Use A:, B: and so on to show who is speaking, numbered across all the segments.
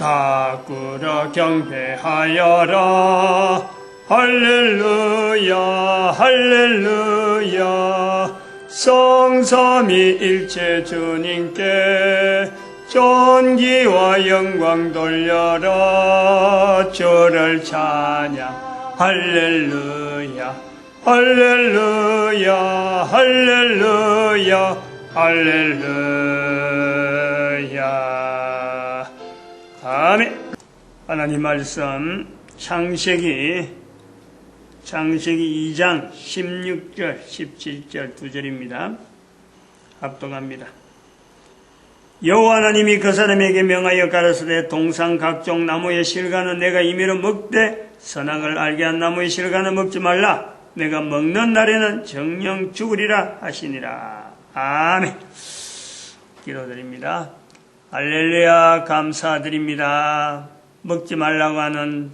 A: 다 꿇어 경배하여라. 할렐루야 할렐루야. 성삼위일체 주님께 존귀와 영광 돌려라. 주를 찬양 할렐루야 할렐루야 할렐루야 할렐루야. 아멘. 하나님 말씀 창세기 2장 16절 17절 2절입니다. 합독합니다. 여호와 하나님이 그 사람에게 명하여 가라사대 동산 각종 나무의 실과는 내가 임의로 먹되 선악을 알게 한 나무의 실과는 먹지 말라. 내가 먹는 날에는 정령 죽으리라 하시니라. 아멘. 기도드립니다. 할렐루야. 감사드립니다. 먹지 말라고 하는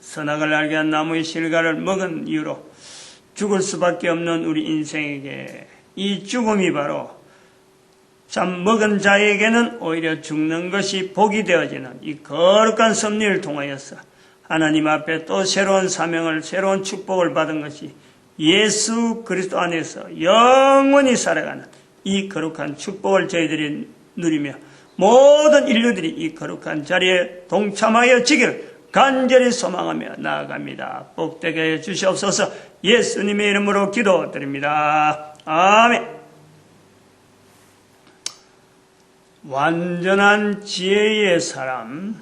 A: 선악을 알게 한 나무의 실과를 먹은 이유로 죽을 수밖에 없는 우리 인생에게 이 죽음이 바로 참 먹은 자에게는 오히려 죽는 것이 복이 되어지는 이 거룩한 섭리를 통하여서 하나님 앞에 또 새로운 사명을, 새로운 축복을 받은 것이 예수 그리스도 안에서 영원히 살아가는 이 거룩한 축복을 저희들이 누리며 모든 인류들이 이 거룩한 자리에 동참하여 지기를 간절히 소망하며 나아갑니다. 복되게 해 주시옵소서. 예수님의 이름으로 기도드립니다. 아멘. 완전한 지혜의 사람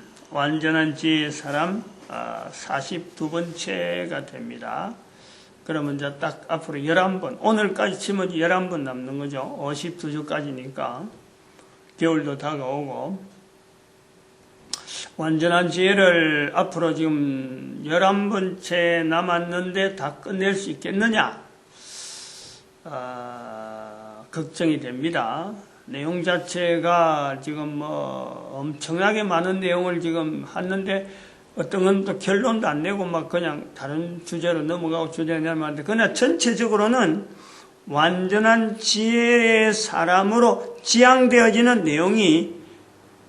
A: 42번째가 됩니다. 그러면 이제 딱 앞으로 11번, 오늘까지 치면 11번 남는 거죠. 52주까지니까 겨울도 다가오고, 완전한 지혜를 앞으로 지금 11번째 남았는데 다 끝낼 수 있겠느냐? 걱정이 됩니다. 내용 자체가 지금 엄청나게 많은 내용을 지금 하는데 어떤 건 또 결론도 안 내고 막 그냥 다른 주제로 넘어가고 주제로 넘어가는데, 그러나 전체적으로는 완전한 지혜의 사람으로 지향되어지는 내용이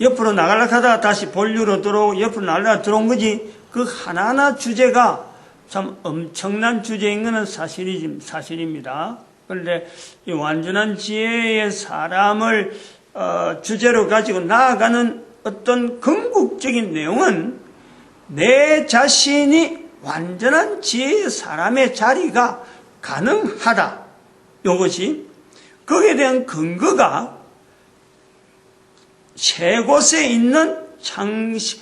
A: 옆으로 나가려고 하다가 다시 본류로 들어오고 옆으로 나가려고 들어온 거지, 그 하나하나 주제가 참 엄청난 주제인 것은 사실입니다. 그런데 이 완전한 지혜의 사람을 주제로 가지고 나아가는 어떤 궁극적인 내용은 내 자신이 완전한 지혜의 사람의 자리가 가능하다. 이것이, 거기에 대한 근거가 세 곳에 있는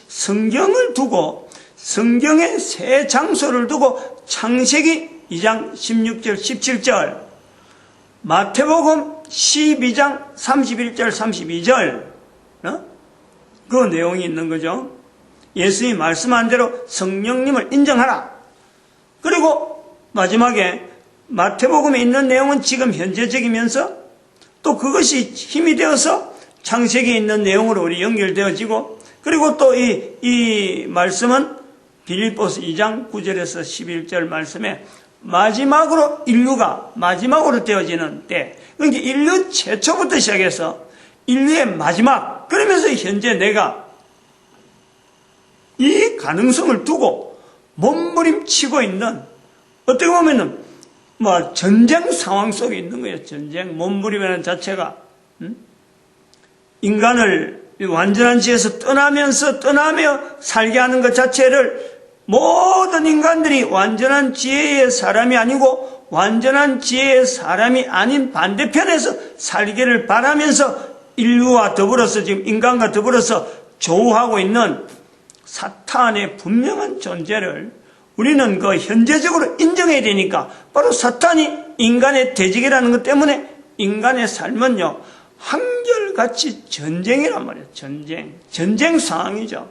A: 성경을 두고, 성경의 세 장소를 두고 창세기 2장 16절 17절, 마태복음 12장 31절 32절 그 내용이 있는 거죠. 예수님이 말씀한 대로 성령님을 인정하라. 그리고 마지막에 마태복음에 있는 내용은 지금 현재적이면서 또 그것이 힘이 되어서 창세기에 있는 내용으로 우리 연결되어지고, 그리고 또 이 말씀은 빌립보서 2장 9절에서 11절 말씀에 인류가 마지막으로 되어지는 때, 그러니까 인류 최초부터 시작해서 인류의 마지막, 그러면서 현재 내가 이 가능성을 두고 몸부림치고 있는, 어떻게 보면은 전쟁 상황 속에 있는 거예요. 전쟁, 몸부림이라는 자체가 인간을 완전한 지혜에서 떠나며 살게 하는 것 자체를, 모든 인간들이 완전한 지혜의 사람이 아니고 완전한 지혜의 사람이 아닌 반대편에서 살기를 바라면서 인류와 더불어서, 지금 인간과 더불어서 조우하고 있는 사탄의 분명한 존재를 우리는 그 현재적으로 인정해야 되니까, 바로 사탄이 인간의 대적이라는 것 때문에 인간의 삶은요 한결같이 전쟁이란 말이에요. 전쟁 상황이죠.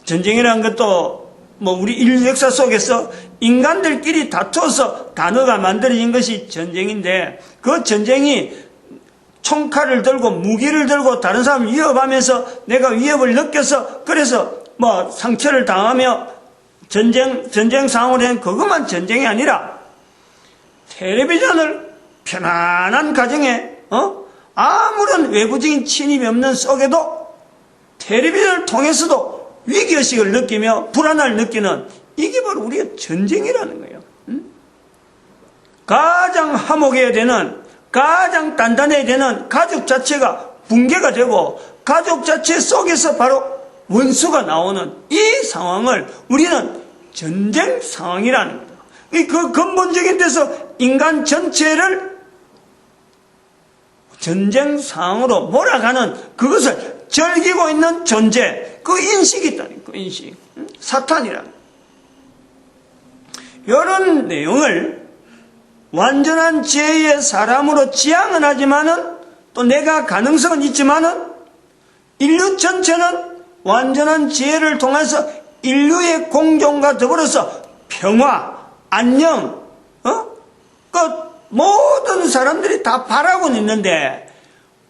A: 전쟁이라는 것도 우리 인류 역사 속에서 인간들끼리 다투어서 단어가 만들어진 것이 전쟁인데, 그 전쟁이 총칼을 들고 무기를 들고 다른 사람을 위협하면서 내가 위협을 느껴서, 그래서 상처를 당하며 전쟁 상황으로 된 그것만 전쟁이 아니라, 텔레비전을 편안한 가정에 아무런 외부적인 침입이 없는 속에도 텔레비전을 통해서도 위기의식을 느끼며 불안을 느끼는 이게 바로 우리의 전쟁이라는 거예요. 가장 화목해야 되는, 가장 단단해야 되는 가족 자체가 붕괴가 되고 가족 자체 속에서 바로 원수가 나오는 이 상황을 우리는 전쟁 상황이라는 거다. 그 근본적인 데서 인간 전체를 전쟁 상황으로 몰아가는 그것을 즐기고 있는 존재, 그 인식이 있다는 그 인식. 사탄이라는. 이런 내용을 완전한 지혜의 사람으로 지향은 하지만은 또 내가 가능성은 있지만은 인류 전체는 완전한 지혜를 통해서 인류의 공존과 더불어서 평화, 안녕, 그 모든 사람들이 다 바라고 있는데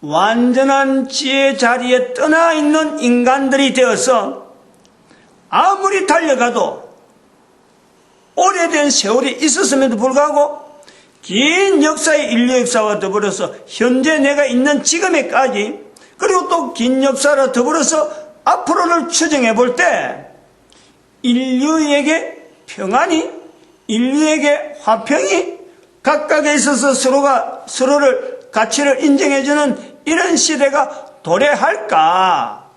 A: 완전한 지혜 자리에 떠나 있는 인간들이 되어서 아무리 달려가도 오래된 세월이 있었음에도 불구하고 긴 역사의 인류 역사와 더불어서 현재 내가 있는 지금에까지 그리고 또 긴 역사와 더불어서 앞으로를 추정해 볼 때 인류에게 평안이, 인류에게 화평이 각각에 있어서 서로가 서로를 가치를 인정해주는 이런 시대가 도래할까?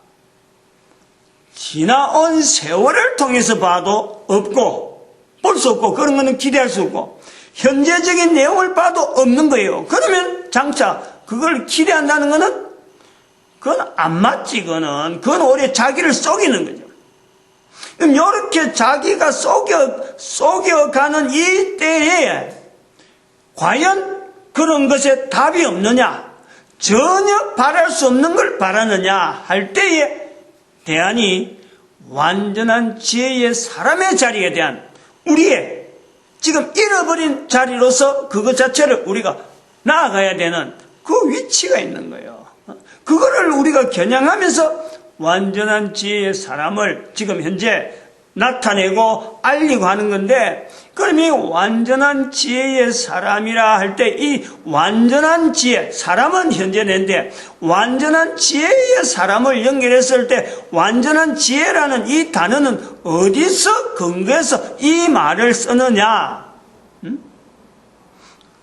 A: 지나온 세월을 통해서 봐도 없고 볼 수 없고 그런 거는 기대할 수 없고 현재적인 내용을 봐도 없는 거예요. 그러면 장차 그걸 기대한다는 거는 그건 안 맞지. 그건 오히려 자기를 속이는 거죠. 그럼 이렇게 자기가 속여가는 이 때에 과연 그런 것에 답이 없느냐, 전혀 바랄 수 없는 걸 바라느냐 할 때에 대안이 완전한 지혜의 사람의 자리에 대한 우리의 지금 잃어버린 자리로서 그것 자체를 우리가 나아가야 되는 그 위치가 있는 거예요. 그거를 우리가 겨냥하면서 완전한 지혜의 사람을 지금 현재 나타내고 알리고 하는 건데, 그럼 이 완전한 지혜의 사람이라 할 때 이 완전한 지혜, 사람은 현재인데 완전한 지혜의 사람을 연결했을 때 완전한 지혜라는 이 단어는 어디서 근거해서 이 말을 쓰느냐?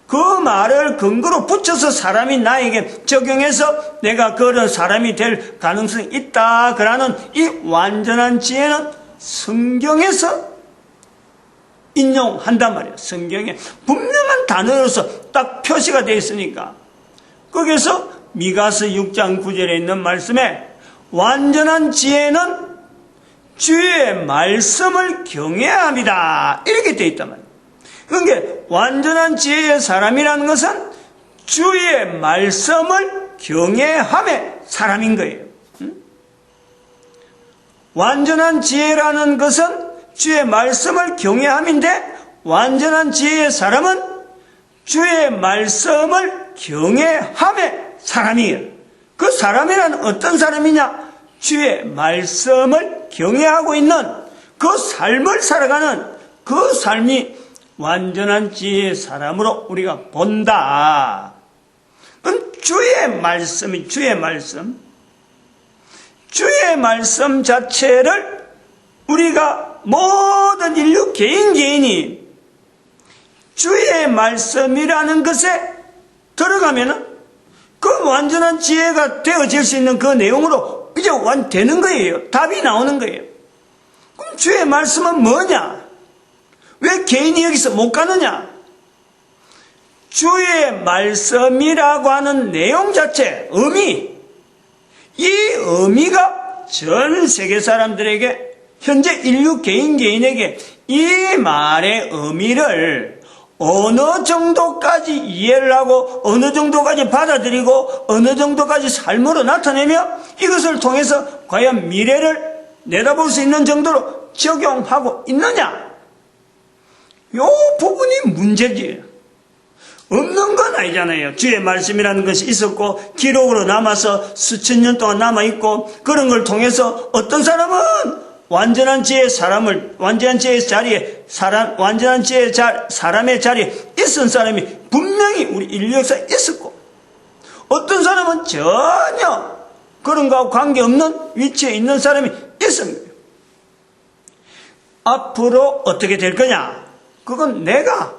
A: 그 말을 근거로 붙여서 사람이 나에게 적용해서 내가 그런 사람이 될 가능성이 있다. 그러는 이 완전한 지혜는 성경에서 인용한단 말이에요. 성경에 분명한 단어로서 딱 표시가 되어 있으니까. 거기서 미가서 6장 9절에 있는 말씀에 완전한 지혜는 주의 말씀을 경외함이다. 이렇게 되어 있단 말이에요. 그러니까 완전한 지혜의 사람이라는 것은 주의 말씀을 경외함의 사람인 거예요. 완전한 지혜라는 것은 주의 말씀을 경외함인데 완전한 지혜의 사람은 주의 말씀을 경외함의 사람이에요. 그 사람이란 어떤 사람이냐? 주의 말씀을 경외하고 있는 그 삶을 살아가는 그 삶이 완전한 지혜의 사람으로 우리가 본다. 그럼 주의 말씀이 주의 말씀 자체를 우리가 모든 인류 개인이 주의 말씀이라는 것에 들어가면은 그 완전한 지혜가 되어질 수 있는 그 내용으로 이제 되는 거예요. 답이 나오는 거예요. 그럼 주의 말씀은 뭐냐? 왜 개인이 여기서 못 가느냐? 주의 말씀이라고 하는 내용 자체, 이 의미가 전 세계 사람들에게 현재 인류 개인에게 이 말의 의미를 어느 정도까지 이해를 하고 어느 정도까지 받아들이고 어느 정도까지 삶으로 나타내며 이것을 통해서 과연 미래를 내다볼 수 있는 정도로 적용하고 있느냐? 요 부분이 문제지. 없는 건 아니잖아요. 주의 말씀이라는 것이 있었고 기록으로 남아서 수천 년 동안 남아있고 그런 걸 통해서 어떤 사람은 완전한 지혜의 사람을 완전한 지혜의 자리에 완전한 지혜의 사람의 자리에 있은 사람이 분명히 우리 인류 역사에 있었고 어떤 사람은 전혀 그런 거하고 관계없는 위치에 있는 사람이 있습니다. 앞으로 어떻게 될 거냐? 그건 내가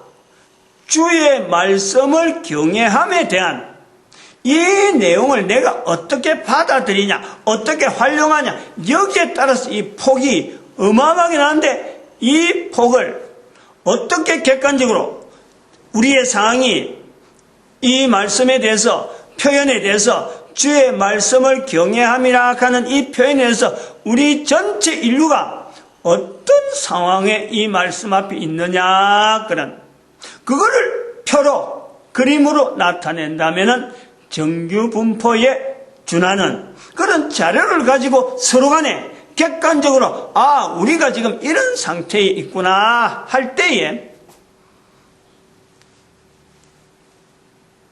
A: 주의 말씀을 경외함에 대한 이 내용을 내가 어떻게 받아들이냐, 어떻게 활용하냐, 여기에 따라서 이 폭이 어마어마하게 나는데, 이 폭을 어떻게 객관적으로 우리의 상황이 이 말씀에 대해서, 표현에 대해서 주의 말씀을 경외함이라 하는 이 표현에 대해서 우리 전체 인류가 어떤 상황에 이 말씀 앞에 있느냐, 그거를 표로, 그림으로 나타낸다면은 정규 분포에 준하는 그런 자료를 가지고 서로 간에 객관적으로 우리가 지금 이런 상태에 있구나 할 때에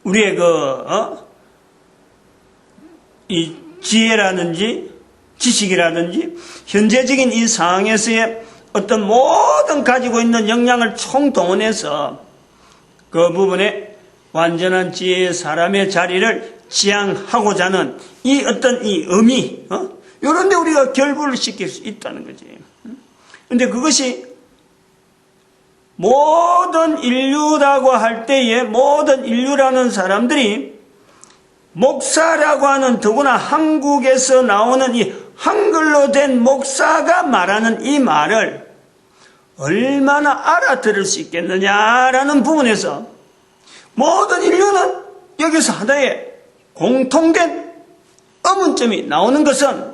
A: 우리의 이 지혜라든지 지식이라든지 현재적인 이 상황에서의 어떤 모든 가지고 있는 역량을 총동원해서 그 부분에 완전한 지혜의 사람의 자리를 지향하고자 하는 이 어떤 이 의미, 이런 데 우리가 결부를 시킬 수 있다는 거지. 근데 그것이 모든 인류라고 할 때에 모든 인류라는 사람들이 목사라고 하는 더구나 한국에서 나오는 이 한글로 된 목사가 말하는 이 말을 얼마나 알아들을 수 있겠느냐라는 부분에서 모든 인류는 여기서 하나의 공통된 의문점이 나오는 것은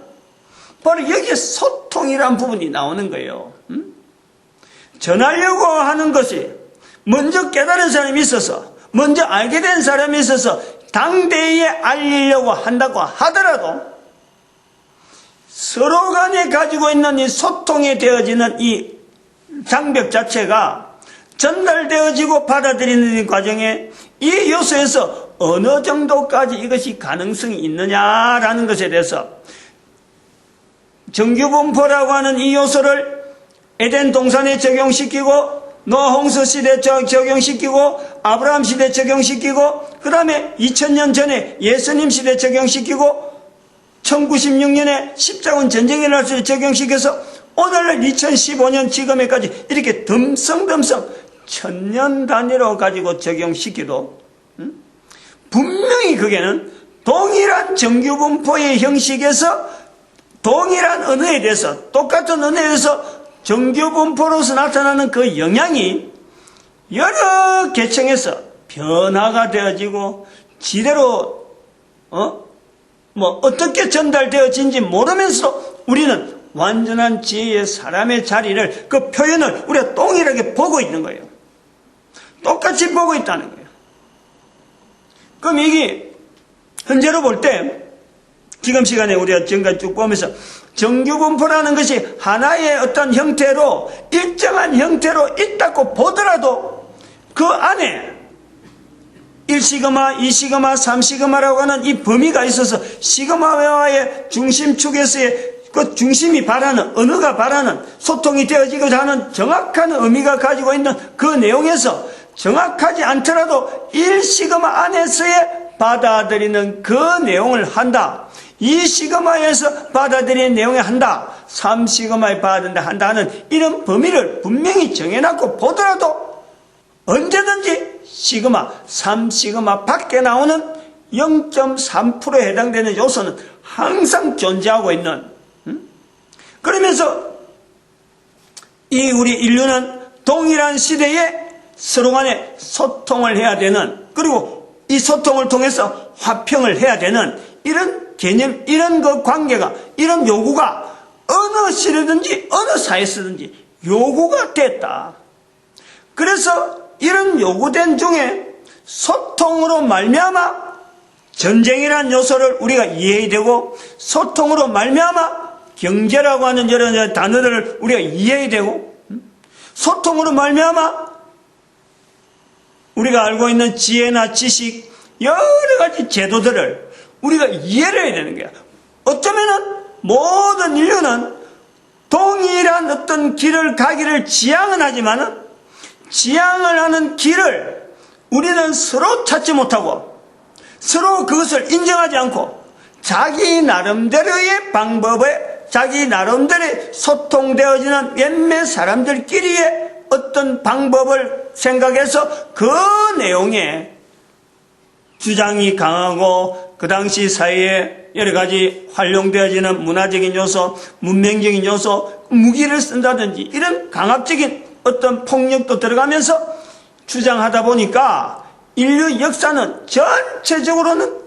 A: 바로 여기에 소통이란 부분이 나오는 거예요. 전하려고 하는 것이 먼저 깨달은 사람이 있어서, 먼저 알게 된 사람이 있어서 당대에 알리려고 한다고 하더라도 서로 간에 가지고 있는 이 소통이 되어지는 이 장벽 자체가 전달되어지고 받아들이는 과정에 이 요소에서 어느 정도까지 이것이 가능성이 있느냐라는 것에 대해서 정규분포라고 하는 이 요소를 에덴 동산에 적용시키고 노아 홍수 시대에 적용시키고 아브라함 시대에 적용시키고 그 다음에 2000년 전에 예수님 시대에 적용시키고 1096년에 십자군 전쟁이 일어날 때 적용시켜서 오늘날 2015년 지금에까지 이렇게 덤성덤성 1000년 단위로 가지고 적용시키도 분명히 그게는 동일한 정규분포의 형식에서 동일한 언어에 대해서 똑같은 언어에 대해서 정규분포로서 나타나는 그 영향이 여러 계층에서 변화가 되어지고 지대로 어떻게 전달되어진지 모르면서도 우리는 완전한 지혜의 사람의 자리를 그 표현을 우리가 동일하게 보고 있는 거예요. 똑같이 보고 있다는 거예요. 그럼 이게 현재로 볼 때 지금 시간에 우리가 지금까지 쭉 보면서 정규분포라는 것이 하나의 어떤 형태로 일정한 형태로 있다고 보더라도 그 안에 1시그마, 2시그마, 3시그마라고 하는 이 범위가 있어서 시그마와의 중심축에서의 그 중심이 바라는, 언어가 바라는 소통이 되어지고자 하는 정확한 의미가 가지고 있는 그 내용에서 정확하지 않더라도 1시그마 안에서의 받아들이는 그 내용을 한다. 2시그마에서 받아들이는 내용을 한다. 3시그마에 받아들인다 한다는 이런 범위를 분명히 정해놨고 보더라도 언제든지 시그마, 3시그마 밖에 나오는 0.3%에 해당되는 요소는 항상 존재하고 있는, 그러면서 이 우리 인류는 동일한 시대에 서로 간에 소통을 해야 되는, 그리고 이 소통을 통해서 화평을 해야 되는 이런 개념, 이런 그 관계가, 이런 요구가 어느 시대든지 어느 사회에서든지 요구가 됐다. 그래서 이런 요구된 중에 소통으로 말미암아 전쟁이라는 요소를 우리가 이해해야 되고, 소통으로 말미암아 경제라고 하는 여러 단어들을 우리가 이해해야 되고, 소통으로 말미암아 우리가 알고 있는 지혜나 지식, 여러 가지 제도들을 우리가 이해를 해야 되는 거야. 어쩌면은 모든 인류는 동일한 어떤 길을 가기를 지향은 하지만은 지향을 하는 길을 우리는 서로 찾지 못하고 서로 그것을 인정하지 않고 자기 나름대로의 방법에 자기 나름대로 소통되어지는 몇몇 사람들끼리의 어떤 방법을 생각해서 그 내용에 주장이 강하고 그 당시 사회에 여러 가지 활용되어지는 문화적인 요소, 문명적인 요소, 무기를 쓴다든지 이런 강압적인 어떤 폭력도 들어가면서 주장하다 보니까 인류 역사는 전체적으로는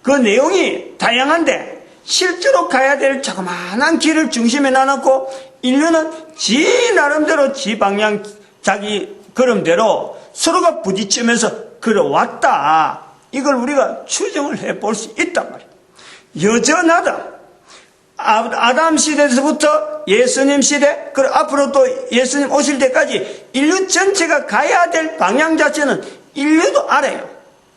A: 그 내용이 다양한데 실제로 가야 될 자그마한 길을 중심에 놔놓고 인류는 지 나름대로 지 방향 자기 걸음대로 서로가 부딪히면서 걸어왔다. 이걸 우리가 추정을 해볼 수 있단 말이에요. 여전하다. 아담 시대에서부터 예수님 시대, 그리고 앞으로 또 예수님 오실 때까지 인류 전체가 가야 될 방향 자체는 인류도 알아요.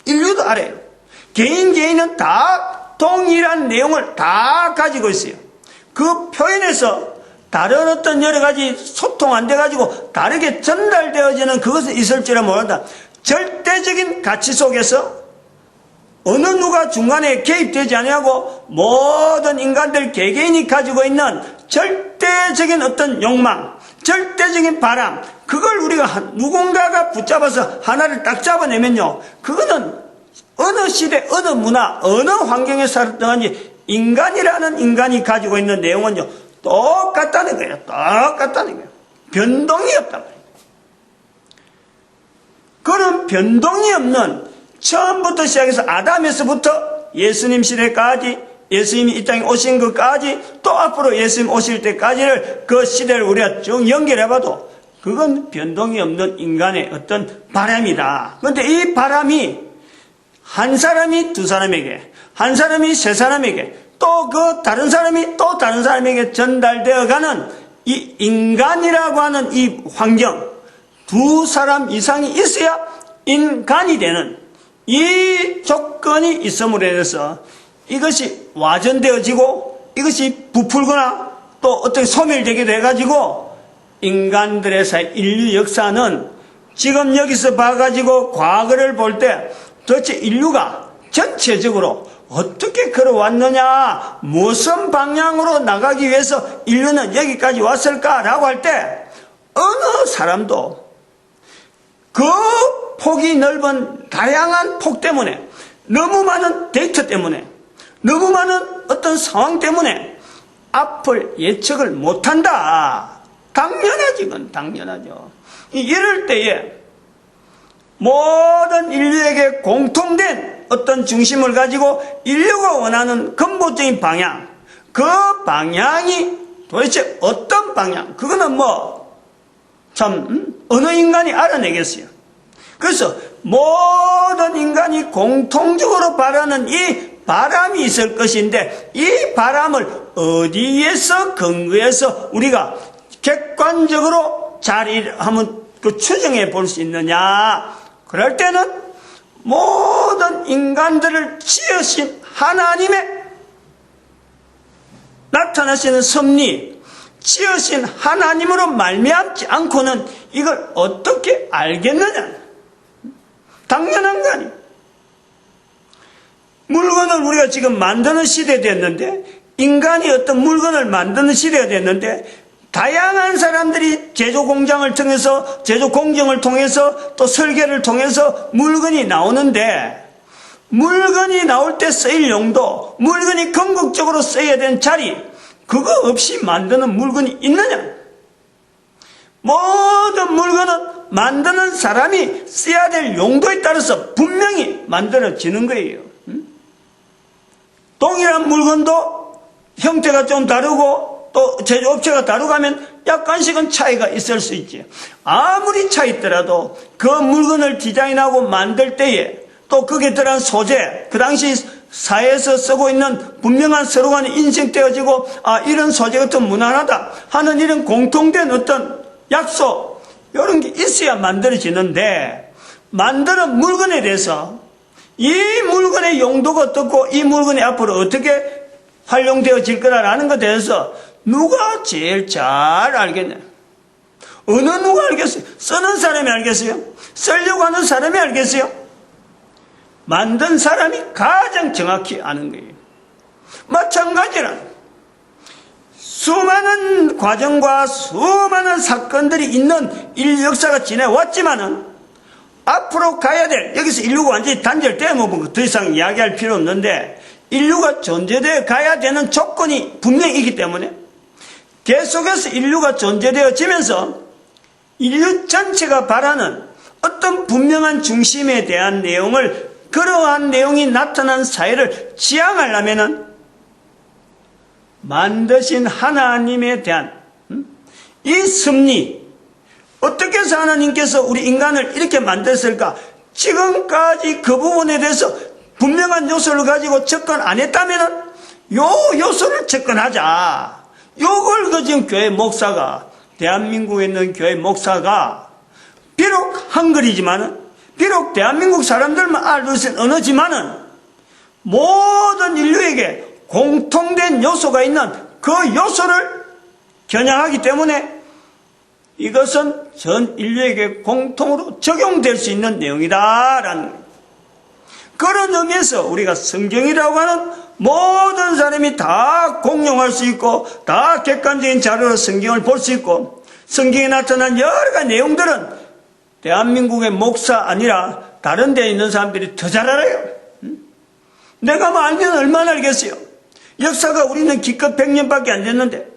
A: 인류도 알아요. 개인은 다 동일한 내용을 다 가지고 있어요. 그 표현에서 다른 어떤 여러 가지 소통 안 돼가지고 다르게 전달되어지는 그것은 있을지는 모른다. 절대적인 가치 속에서 어느 누가 중간에 개입되지 아니하고 모든 인간들 개개인이 가지고 있는 절대적인 어떤 욕망, 절대적인 바람, 그걸 우리가 누군가가 붙잡아서 하나를 딱 잡아내면요, 그거는 어느 시대, 어느 문화, 어느 환경에 살았던지 인간이라는 인간이 가지고 있는 내용은요 똑같다는 거예요. 똑같다는 거예요. 변동이 없단 말이에요. 그런 변동이 없는 처음부터 시작해서 아담에서부터 예수님 시대까지, 예수님이 이 땅에 오신 것까지, 또 앞으로 예수님 오실 때까지를 그 시대를 우리가 쭉 연결해봐도 그건 변동이 없는 인간의 어떤 바람이다. 그런데 이 바람이 한 사람이 두 사람에게, 한 사람이 세 사람에게, 또 그 다른 사람이 또 다른 사람에게 전달되어 가는 이 인간이라고 하는 이 환경, 두 사람 이상이 있어야 인간이 되는 이 조건이 있음으로 인해서 이것이 와전되어지고 이것이 부풀거나 또 어떻게 소멸되기도 해가지고 인간들의 사이 인류 역사는 지금 여기서 봐가지고 과거를 볼 때 도대체 인류가 전체적으로 어떻게 걸어왔느냐, 무슨 방향으로 나가기 위해서 인류는 여기까지 왔을까라고 할 때 어느 사람도 그 폭이 넓은 다양한 폭 때문에, 너무 많은 데이터 때문에, 너무 많은 어떤 상황 때문에 앞을 예측을 못한다. 당연하지, 그건 당연하죠. 이럴 때에 모든 인류에게 공통된 어떤 중심을 가지고 인류가 원하는 근본적인 방향, 그 방향이 도대체 어떤 방향, 그거는 어느 인간이 알아내겠어요. 그래서 모든 인간이 공통적으로 바라는 이 바람이 있을 것인데 이 바람을 어디에서 근거해서 우리가 객관적으로 한번 추정해 볼 수 있느냐. 그럴 때는 모든 인간들을 지으신 하나님의 나타나시는 섭리, 지으신 하나님으로 말미암지 않고는 이걸 어떻게 알겠느냐. 당연한 거 아니에요. 물건을 우리가 지금 만드는 시대 됐는데, 인간이 어떤 물건을 만드는 시대가 됐는데, 다양한 사람들이 제조 공장을 통해서, 제조 공정을 통해서, 또 설계를 통해서 물건이 나오는데, 물건이 나올 때 쓰일 용도, 물건이 궁극적으로 써야 되는 자리, 그거 없이 만드는 물건이 있느냐? 모든 물건은 만드는 사람이 써야 될 용도에 따라서 분명히 만들어지는 거예요. 동일한 물건도 형태가 좀 다르고 또 제조업체가 다르고 하면 약간씩은 차이가 있을 수 있지. 아무리 차이 있더라도 그 물건을 디자인하고 만들 때에 또 거기에 들어간 소재, 그 당시 사회에서 쓰고 있는 분명한 서로간에 인식되어지고 이런 소재가 좀 무난하다 하는 이런 공통된 어떤 약속, 이런 게 있어야 만들어지는데, 만드는 물건에 대해서 이 물건의 용도가 어떻고 이 물건이 앞으로 어떻게 활용되어질 거라는 것에 대해서 누가 제일 잘 알겠냐? 어느 누가 알겠어요? 쓰는 사람이 알겠어요? 쓰려고 하는 사람이 알겠어요? 만든 사람이 가장 정확히 아는 거예요. 마찬가지라 수많은 과정과 수많은 사건들이 있는 인류 역사가 지내왔지만은 앞으로 가야 될, 여기서 인류가 완전히 단절되어 뭐 더 이상 이야기할 필요 없는데 인류가 존재되어 가야 되는 조건이 분명히 있기 때문에 계속해서 인류가 존재되어지면서 인류 전체가 바라는 어떤 분명한 중심에 대한 내용을, 그러한 내용이 나타난 사회를 지향하려면은 만드신 하나님에 대한 이 섭리, 어떻게 해서 하나님께서 우리 인간을 이렇게 만들었을까? 지금까지 그 부분에 대해서 분명한 요소를 가지고 접근 안 했다면은 요 요소를 접근하자. 요걸 그 지금 교회 목사가, 대한민국에 있는 교회 목사가 비록 한글이지만은, 비록 대한민국 사람들만 알고 있는 언어지만은 모든 인류에게 공통된 요소가 있는 그 요소를 겨냥하기 때문에 이것은 전 인류에게 공통으로 적용될 수 있는 내용이다라는 그런 의미에서 우리가 성경이라고 하는 모든 사람이 다 공용할 수 있고 다 객관적인 자료로 성경을 볼 수 있고 성경에 나타난 여러 가지 내용들은 대한민국의 목사 아니라 다른 데에 있는 사람들이 더 잘 알아요. 내가 뭐 알면 얼마나 알겠어요. 역사가 우리는 기껏 100년밖에 안 됐는데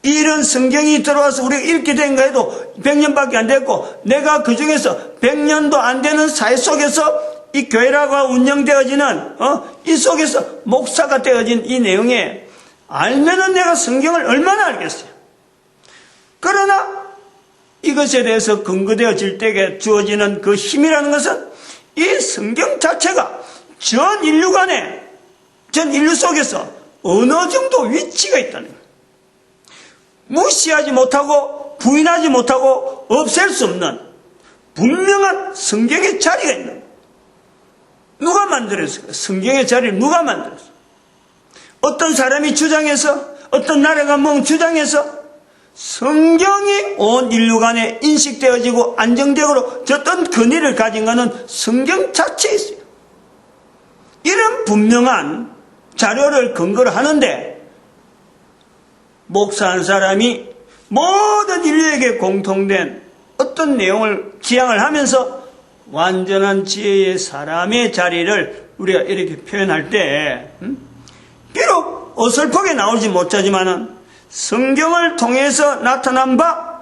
A: 이런 성경이 들어와서 우리가 읽게 된가 해도 100년밖에 안 됐고 내가 그 중에서 100년도 안 되는 사회 속에서 이 교회라고 운영되어지는 이 속에서 목사가 되어진 이 내용에 알면은 내가 성경을 얼마나 알겠어요. 그러나 이것에 대해서 근거되어질 때에 주어지는 그 힘이라는 것은 이 성경 자체가 전 인류 간에, 전 인류 속에서 어느 정도 위치가 있다는 거예요. 무시하지 못하고 부인하지 못하고 없앨 수 없는 분명한 성경의 자리가 있는 거예요. 누가 만들었을까요? 성경의 자리를 누가 만들었어요? 어떤 사람이 주장해서, 어떤 나라가 주장해서 성경이 온 인류 간에 인식되어지고 안정적으로 어떤 근위를 가진 것은 성경 자체에 있어요. 이런 분명한 자료를 근거로 하는데 목사 한 사람이 모든 인류에게 공통된 어떤 내용을 지향을 하면서 완전한 지혜의 사람의 자리를 우리가 이렇게 표현할 때 비록 어설프게 나오지 못하지만은 성경을 통해서 나타난 바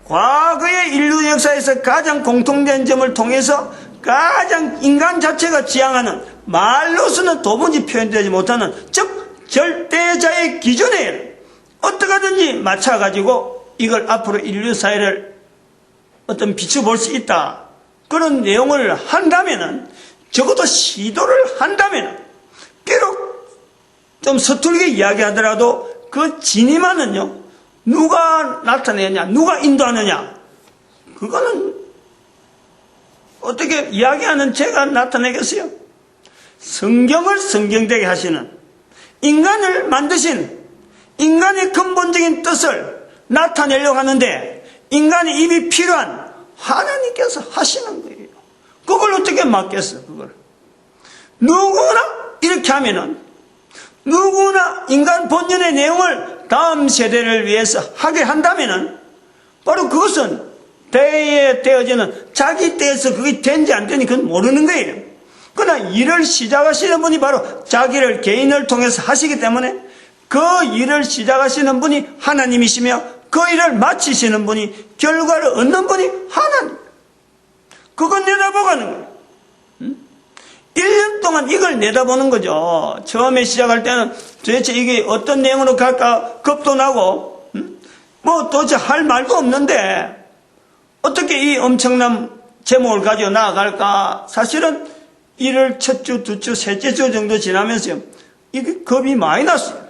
A: 과거의 인류 역사에서 가장 공통된 점을 통해서 가장 인간 자체가 지향하는 말로서는 도무지 표현되지 못하는 즉 절대자의 기준에 어떻게든지 맞춰가지고 이걸 앞으로 인류 사회를 어떤 비춰볼 수 있다. 그런 내용을 한다면은 적어도 시도를 한다면은 비록 좀 서툴게 이야기하더라도 그 진위만은요 누가 나타내냐 누가 인도하느냐 그거는 어떻게 이야기하는 제가 나타내겠어요? 성경을 성경되게 하시는 인간을 만드신 인간의 근본적인 뜻을 나타내려고 하는데 인간의 입이 필요한 하나님께서 하시는 거예요. 그걸 어떻게 막겠어? 그걸 누구나 이렇게 하면은 누구나 인간 본연의 내용을 다음 세대를 위해서 하게 한다면은 바로 그것은 때에 되어지는 자기 때에서 그게 된지 안 되니 그건 모르는 거예요. 그러나 일을 시작하시는 분이 바로 자기를 개인을 통해서 하시기 때문에 그 일을 시작하시는 분이 하나님이시며 그 일을 마치시는 분이 결과를 얻는 분이 하나님. 그건 내다보고 하는 거예요. 1년 동안 이걸 내다보는 거죠. 처음에 시작할 때는 도대체 이게 어떤 내용으로 갈까 겁도 나고 뭐 도대체 할 말도 없는데 어떻게 이 엄청난 제목을 가지고 나아갈까. 사실은 1월 첫 주, 두 주, 셋째 주 정도 지나면서 이게 겁이 많이 났어요.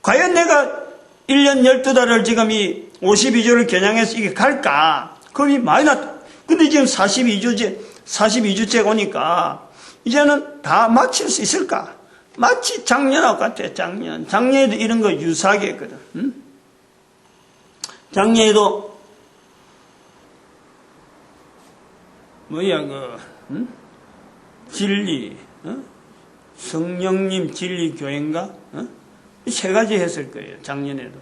A: 과연 내가 1년 12달을 지금 이 52주를 겨냥해서 이게 갈까? 겁이 많이 났다. 근데 지금 42주째 오니까 이제는 다 마칠 수 있을까? 마치 작년하고 같아, 작년. 작년에도 이런 거 유사하게 했거든. 작년에도 진리, 성령님 진리교회인가? 세 가지 했을 거예요. 작년에도.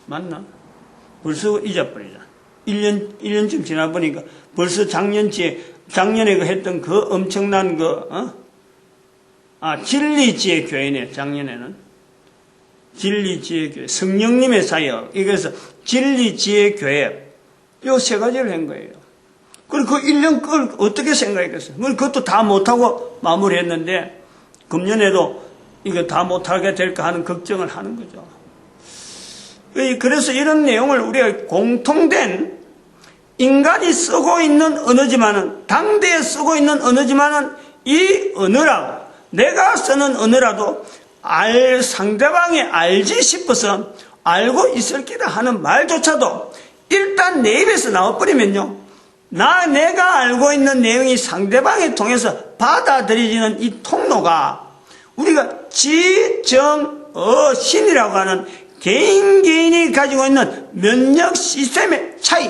A: 맞나? 벌써 잊어버리자. 1년쯤 지나보니까 벌써 작년에 그 했던 그 엄청난 진리지혜 교회네, 작년에는. 진리지혜 교회. 성령님의 사역. 이래서 진리지혜 교회. 요 세 가지를 한 거예요. 그리고 그 1년 걸 어떻게 생각했겠어요? 그것도 다 못하고 마무리했는데, 금년에도 이거 다 못하게 될까 하는 걱정을 하는 거죠. 그래서 이런 내용을 우리가 공통된 인간이 쓰고 있는 언어지만은, 당대에 쓰고 있는 언어지만은, 이 언어라고, 내가 쓰는 언어라도 상대방이 알지 싶어서 알고 있을 기다 하는 말조차도 일단 내 입에서 나와버리면요, 내가 알고 있는 내용이 상대방에 통해서 받아들여지는 이 통로가 우리가 지정어신이라고 하는 개인이 가지고 있는 면역 시스템의 차이,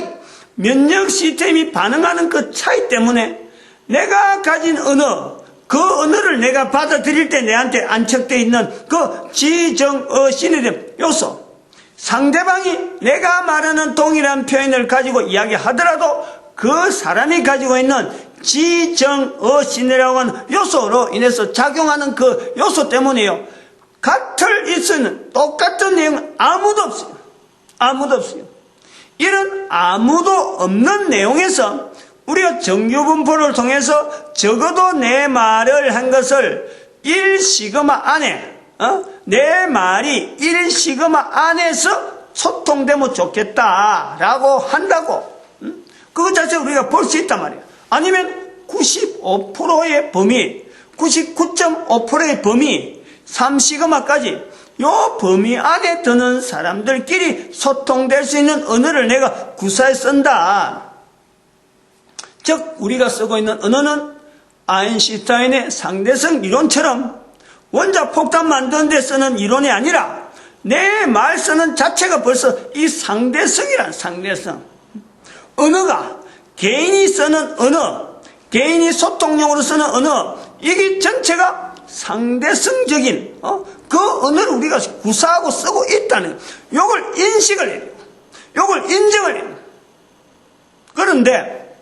A: 면역 시스템이 반응하는 그 차이 때문에 내가 가진 언어, 그 언어를 내가 받아들일 때 내한테 안착되어 있는 그 지정어신에 대한 요소, 상대방이 내가 말하는 동일한 표현을 가지고 이야기하더라도 그 사람이 가지고 있는 지정어신이라고 하는 요소로 인해서 작용하는 그 요소 때문에요, 같을 있는 똑같은 내용은 아무도 없어요. 아무도 없어요. 이런 아무도 없는 내용에서 우리가 정규분포를 통해서 적어도 내 말을 한 것을 1시그마 안에, 내 말이 1시그마 안에서 소통되면 좋겠다라고 한다고, 그것 자체를 우리가 볼 수 있단 말이에요. 아니면 95%의 범위, 99.5%의 범위, 3시그마까지 요 범위 안에 드는 사람들끼리 소통될 수 있는 언어를 내가 구사해 쓴다. 즉 우리가 쓰고 있는 언어는 아인슈타인의 상대성 이론처럼 원자 폭탄 만드는 데 쓰는 이론이 아니라 내 말 쓰는 자체가 벌써 이 상대성이란 상대성. 언어가 개인이 쓰는 언어, 개인이 소통용으로 쓰는 언어, 이게 전체가 상대성적인 그 언어를 우리가 구사하고 쓰고 있다는, 요걸 인식을 해요. 요걸 인정을 해요. 그런데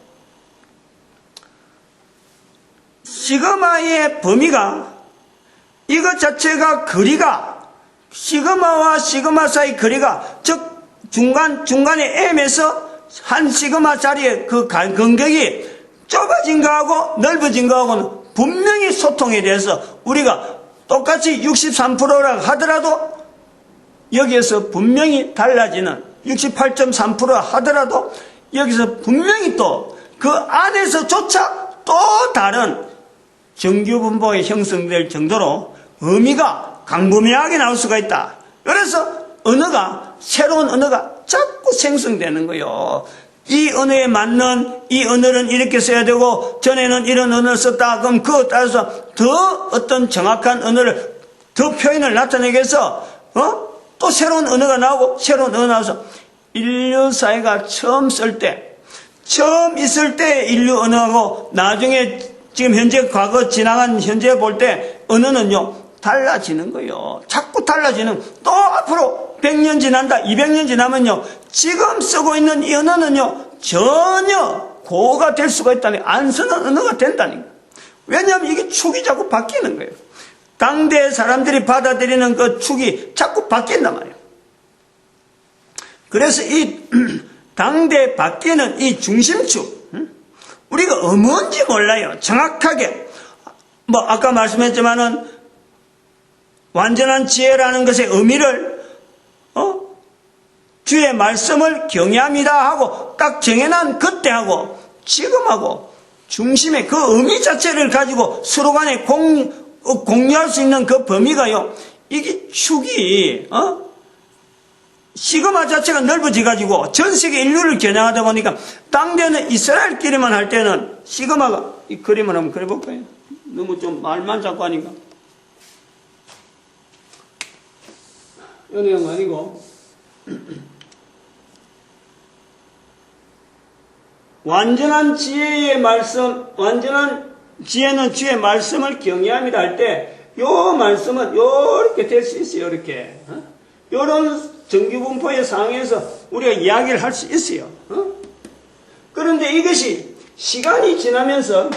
A: 시그마의 범위가, 이것 자체가 거리가, 시그마와 시그마 사이 거리가, 즉 중간에 M에서 한 시그마 자리의 그 간격이 좁아진 거하고 넓어진 거하고는 분명히 소통에 대해서 우리가 똑같이 63%라고 하더라도 여기에서 분명히 달라지는 68.3% 하더라도 여기서 분명히 또 그 안에서조차 또 다른 정규분포가 형성될 정도로 의미가 강분명하게 나올 수가 있다. 그래서 새로운 언어가 자꾸 생성되는 거예요. 이 언어에 맞는, 이 언어는 이렇게 써야 되고 전에는 이런 언어를 썼다. 그럼 그에 따라서 더 어떤 정확한 언어를, 더 표현을 나타내기 위해서 또 새로운 언어가 나오고 새로운 언어가 나와서 인류 사회가 처음 있을 때 인류 언어하고 나중에 지금 현재 과거 지나간 현재 볼 때 언어는요 달라지는 거예요. 자꾸 달라지는, 또 앞으로 100년 지난다, 200년 지나면요 지금 쓰고 있는 이 언어는요 전혀 고가 될 수가 있다니, 안 쓰는 언어가 된다니. 왜냐하면 이게 축이 자꾸 바뀌는 거예요. 당대 사람들이 받아들이는 그 축이 자꾸 바뀐단 말이에요. 그래서 이 당대 바뀌는 이 중심축, 우리가 뭔지 몰라요. 정확하게 아까 말씀했지만은 완전한 지혜라는 것의 의미를 주의 말씀을 경외합니다 하고 딱 정해놓은 그때하고 지금하고 중심의 그 의미 자체를 가지고 서로 간에 공유할 수 있는 그 범위가요, 이게 축이 시그마 자체가 넓어져가지고 전 세계 인류를 겨냥하다 보니까 당대는 이스라엘끼리만 할 때는 시그마가, 이 그림을 한번 그려볼까요? 너무 좀 말만 자꾸 하니까. 연애형 아니고 완전한 지혜의 말씀, 완전한 지혜는 주의 말씀을 경외합니다 할 때 요 말씀은 요렇게 될 수 있어요. 요렇게. 요런 정규분포의 상황에서 우리가 이야기를 할 수 있어요. 그런데 이것이 시간이 지나면서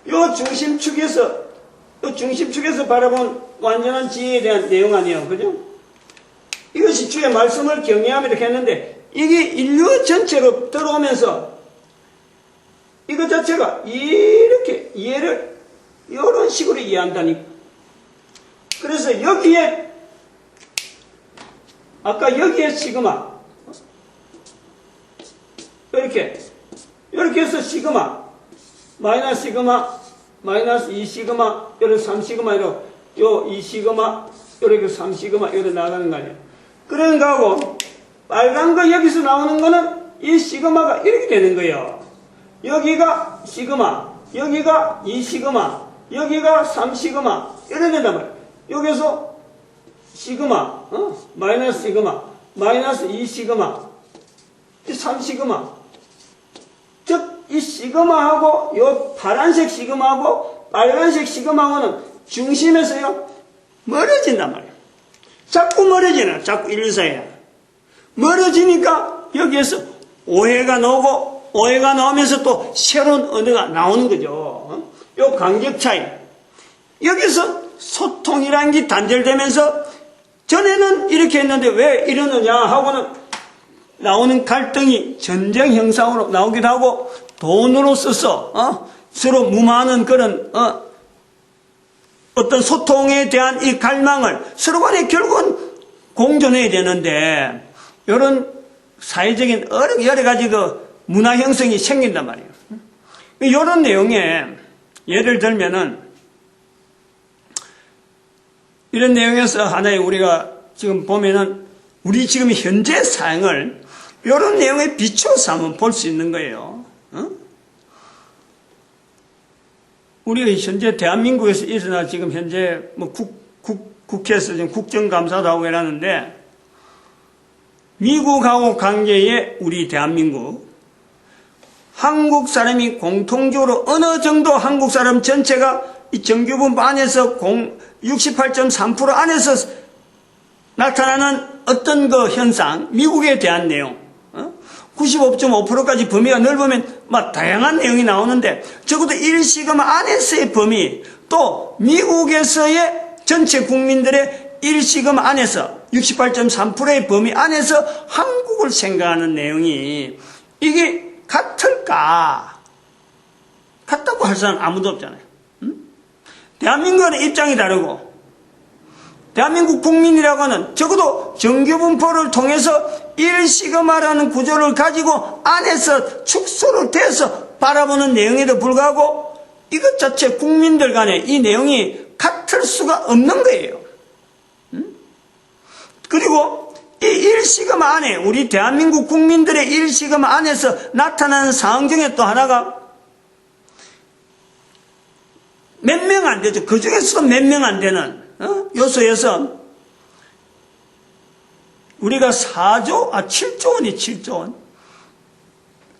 A: 요 중심축에서 바라본 완전한 지혜에 대한 내용 아니에요. 그죠? 이것이 주의 말씀을 경외함이라 했는데 이게 인류 전체로 들어오면서 이것 자체가 이렇게 이해를 이런 식으로 이해한다니까. 그래서 여기에 아까 여기에 시그마 이렇게 해서 시그마 마이너스 시그마 마이너스 2시그마 요런 3시그마 요 2시그마 요렇게 3시그마 요렇게 나가는 거 아니에요. 그런 거하고 빨간 거 여기서 나오는 거는 이 시그마가 이렇게 되는 거예요. 여기가 시그마 여기가 2시그마 여기가 3시그마 이렇게 된단 말이에요. 여기서 시그마 마이너스 시그마 마이너스 2시그마 3시그마 즉 이 시그마하고 요 파란색 시그마하고 빨간색 시그마하고는 중심에서요 멀어진단 말이에요. 자꾸 멀어지나 자꾸 인류사회야. 멀어지니까 여기에서 오해가 나오고 오해가 나오면서 또 새로운 언어가 나오는 거죠. 요 간격 차이. 여기서 소통이라는 게 단절되면서 전에는 이렇게 했는데 왜 이러느냐 하고는 나오는 갈등이 전쟁 형상으로 나오기도 하고 돈으로 써서 서로 무마하는 그런 어떤 소통에 대한 이 갈망을 서로 간에 결국은 공존해야 되는데 이런 사회적인 여러 가지 그 문화 형성이 생긴단 말이에요. 이런 내용에 예를 들면은 이런 내용에서 하나의 우리가 지금 보면은 우리 지금 현재 상황을 이런 내용에 비춰서 한번 볼 수 있는 거예요. 우리가 현재 대한민국에서 일어나 지금 현재 뭐 국회에서 지금 국정감사도 하고 이러는데 미국하고 관계에 우리 대한민국 한국 사람이 공통적으로 어느 정도 한국 사람 전체가 이 정규분포 안에서 68.3% 안에서 나타나는 어떤 그 현상, 미국에 대한 내용, 95.5%까지 범위가 넓으면 막 다양한 내용이 나오는데 적어도 1시그마 안에서의 범위, 또 미국에서의 전체 국민들의 1시그마 안에서 68.3%의 범위 안에서 한국을 생각하는 내용이 이게 같을까? 같다고 할 사람 아무도 없잖아요. 대한민국은 입장이 다르고 대한민국 국민이라고 하는 적어도 정규분포를 통해서 1시그마라는 구조를 가지고 안에서 축소를 돼서 바라보는 내용에도 불구하고 이것 자체 국민들 간에 이 내용이 같을 수가 없는 거예요. 그리고 이 1시그마 안에 우리 대한민국 국민들의 1시그마 안에서 나타나는 상황 중에 또 하나가 몇 명 안 되죠. 그 중에서도 몇 명 안 되는 요소에서 우리가 7조 원이 7조 원.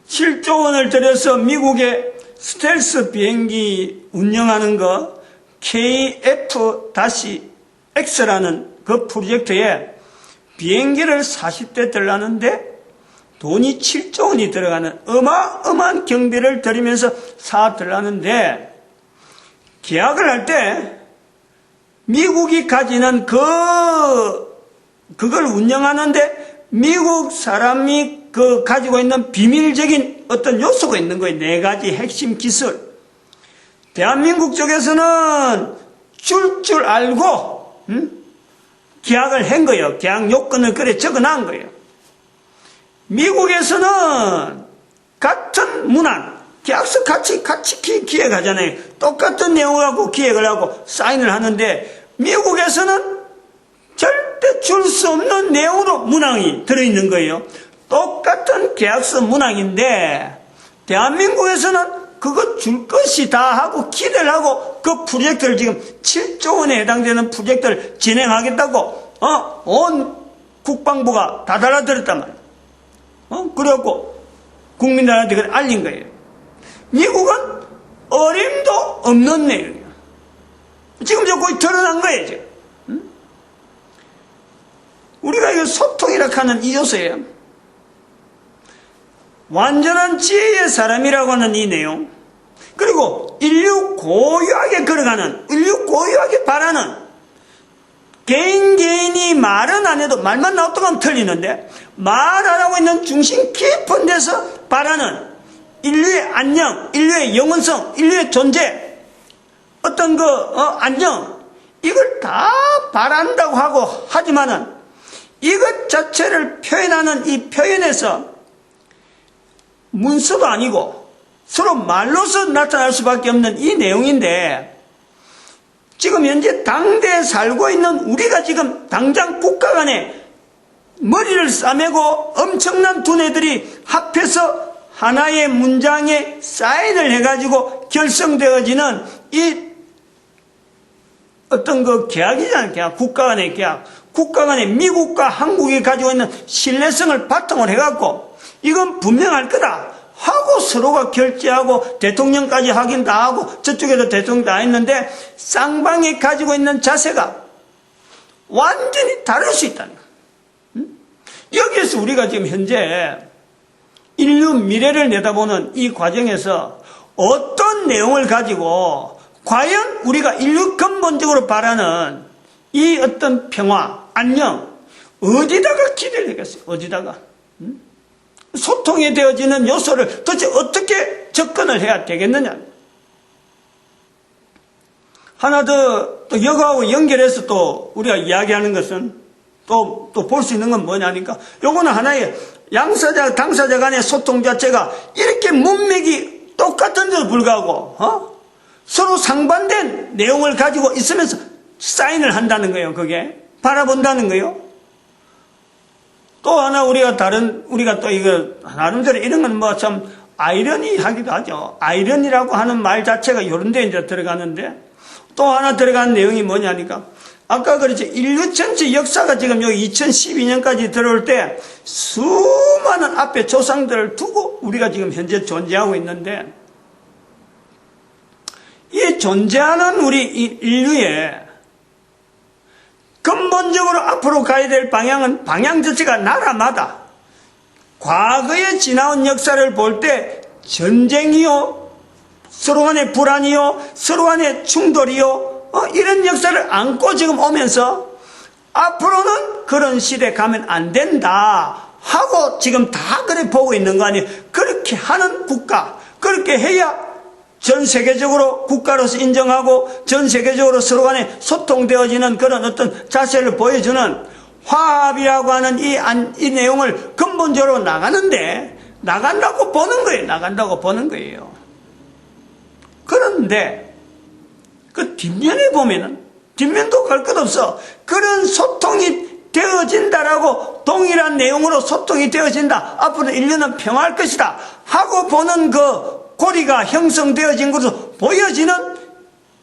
A: 7조 원을 들여서 미국의 스텔스 비행기 운영하는 거 KF-X라는 그 프로젝트에 비행기를 40대 들라는데 돈이 7조 원이 들어가는 어마어마한 경비를 들이면서 들라는데 계약을 할 때 미국이 가지는 그걸 운영하는데 미국 사람이 가지고 있는 비밀적인 어떤 요소가 있는 거예요. 4가지 핵심 기술. 대한민국 쪽에서는 줄 알고 계약을 한 거예요. 계약 요건을 그래 적어놓은 거예요. 미국에서는 같은 문안, 계약서 같이 기획하잖아요. 똑같은 내용을 하고 기획을 하고 사인을 하는데 미국에서는 절대 줄 수 없는 내용으로 문항이 들어있는 거예요. 똑같은 계약서 문항인데 대한민국에서는 그거 줄 것이다 하고 기대를 하고 그 프로젝트를 지금 7조 원에 해당되는 프로젝트를 진행하겠다고 온 국방부가 다 달아들었단 말이에요. 그래갖고 국민들한테 그걸 알린 거예요. 미국은 어림도 없는 내용이에요. 지금 저 거의 드러난 거예요, 지금. 우리가 이거 소통이라 하는 이 요소예요. 완전한 지혜의 사람이라고 하는 이 내용, 그리고 인류 고유하게 걸어가는, 인류 고유하게 바라는, 개인이 말은 안 해도 말만 나왔다고 하면 틀리는데, 말 안 하고 있는 중심 깊은 데서 바라는 인류의 안녕, 인류의 영원성, 인류의 존재, 어떤 안녕, 이걸 다 바란다고 하고 하지만은 이것 자체를 표현하는 이 표현에서 문서도 아니고 서로 말로서 나타날 수밖에 없는 이 내용인데, 지금 현재 당대에 살고 있는 우리가 지금 당장 국가 간에 머리를 싸매고 엄청난 두뇌들이 합해서 하나의 문장에 사인을 해가지고 결성되어지는 이 어떤 계약이잖아요. 계약, 국가 간의 계약. 국가 간에 미국과 한국이 가지고 있는 신뢰성을 바탕으로 해갖고 이건 분명할 거다 하고 서로가 결제하고 대통령까지 확인 다 하고 저쪽에도 대통령 다 했는데 쌍방이 가지고 있는 자세가 완전히 다를 수 있다는 거예요. 여기에서 우리가 지금 현재 인류 미래를 내다보는 이 과정에서 어떤 내용을 가지고 과연 우리가 인류 근본적으로 바라는 이 어떤 평화, 안녕, 어디다가 기대를 하겠어요? 어디다가? 소통이 되어지는 요소를 도대체 어떻게 접근을 해야 되겠느냐? 하나 더, 또 여거하고 연결해서 또 우리가 이야기하는 것은 또 볼 수 있는 건 뭐냐니까, 요거는 하나의 양사자, 당사자 간의 소통 자체가 이렇게 문맥이 똑같은데도 불구하고, 서로 상반된 내용을 가지고 있으면서 사인을 한다는 거예요, 그게. 바라본다는 거예요. 또 하나 우리가 또 이거, 나름대로 이런 건 뭐 참 아이러니 하기도 하죠. 아이러니라고 하는 말 자체가 요런 데 이제 들어가는데, 또 하나 들어간 내용이 뭐냐니까, 아까 그랬죠. 인류 전체 역사가 지금 여기 2012년까지 들어올 때 수많은 앞에 조상들을 두고 우리가 지금 현재 존재하고 있는데, 이 존재하는 우리 인류의 근본적으로 앞으로 가야 될 방향 자체가 나라마다 과거에 지나온 역사를 볼 때 전쟁이요, 서로 간의 불안이요, 서로 간의 충돌이요, 이런 역사를 안고 지금 오면서 앞으로는 그런 시대 가면 안 된다 하고 지금 다 그래 보고 있는 거 아니에요. 그렇게 하는 국가, 그렇게 해야 전 세계적으로 국가로서 인정하고 전 세계적으로 서로 간에 소통되어지는 그런 어떤 자세를 보여주는 화합이라고 하는 이 내용을 근본적으로 나간다고 보는 거예요. 나간다고 보는 거예요. 그런데 그 뒷면에 보면은, 뒷면도 갈 것 없어. 그런 소통이 되어진다라고, 동일한 내용으로 소통이 되어진다, 앞으로 인류는 평화할 것이다 하고 보는 그 고리가 형성되어진 것으로 보여지는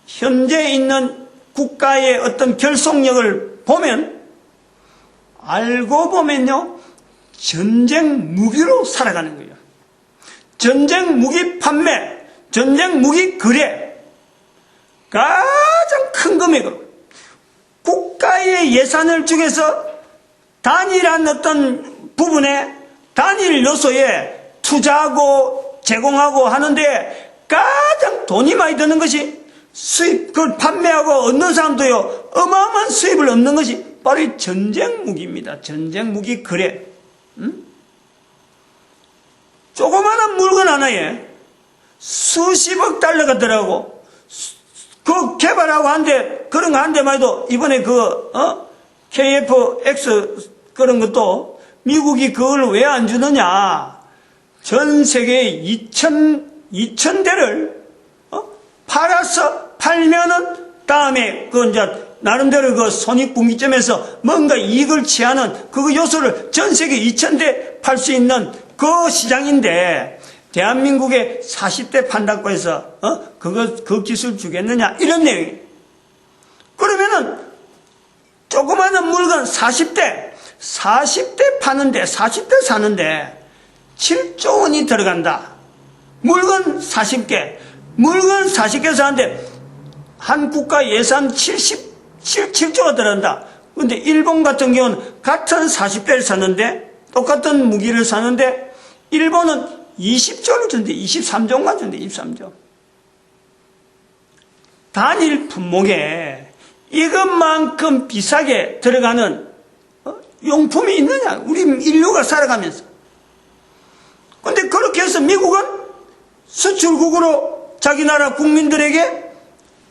A: 현재 있는 국가의 어떤 결속력을 보면, 알고 보면요, 전쟁 무기로 살아가는 거예요. 전쟁 무기 판매, 전쟁 무기 거래, 가장 큰 금액으로 국가의 예산을 중에서 단일한 어떤 부분에, 단일 요소에 투자하고 제공하고 하는데 가장 돈이 많이 드는 것이 수입, 그걸 판매하고 얻는 사람도요, 어마어마한 수입을 얻는 것이 바로 이 전쟁 무기입니다. 전쟁 무기 거래. 조그마한 물건 하나에 수십억 달러가 들어가고, 그 개발하고 한데, 그런 거 한 대만 해도, 이번에 KF-X 그런 것도 미국이 그걸 왜 안 주느냐. 전 세계에 2,000대를 팔면은 다음에 이제 나름대로 손익분기점에서 뭔가 이익을 취하는 그 요소를 전 세계 2,000대 팔 수 있는 그 시장인데, 대한민국에 40대 판다고 해서 그 기술 주겠느냐, 이런 내용이에요. 그러면은 조그마한 물건 40대 파는데, 40대 사는데 7조 원이 들어간다. 물건 40개, 물건 40개 사는데 한 국가 예산 77조가 들어간다. 근데 일본 같은 경우는 같은 40대를 사는데 똑같은 무기를 사는데 일본은 20조를 준대. 23조인가 준대. 23조. 단일 품목에 이것만큼 비싸게 들어가는 용품이 있느냐? 우리 인류가 살아가면서. 근데 그렇게 해서 미국은 수출국으로 자기 나라 국민들에게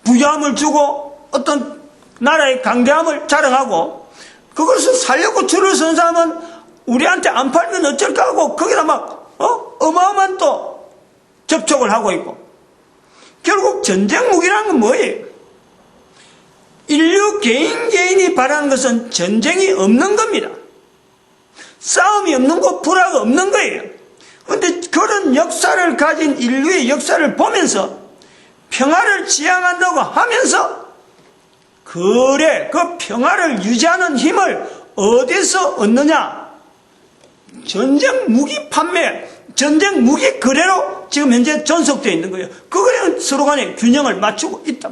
A: 부유함을 주고 어떤 나라의 강대함을 자랑하고 그것을 살려고 줄을 선 사람은 우리한테 안 팔면 어쩔까 하고 거기다 막 어마어마한 또 접촉을 하고 있고 결국 전쟁 무기라는 건 뭐예요? 인류 개인이 바라는 것은 전쟁이 없는 겁니다. 싸움이 없는 거, 불화가 없는 거예요. 그런데 그런 역사를 가진 인류의 역사를 보면서 평화를 지향한다고 하면서 그래, 그 평화를 유지하는 힘을 어디서 얻느냐? 전쟁 무기 판매, 전쟁 무기 거래로 지금 현재 존속되어 있는 거예요. 그거는 서로 간에 균형을 맞추고 있다.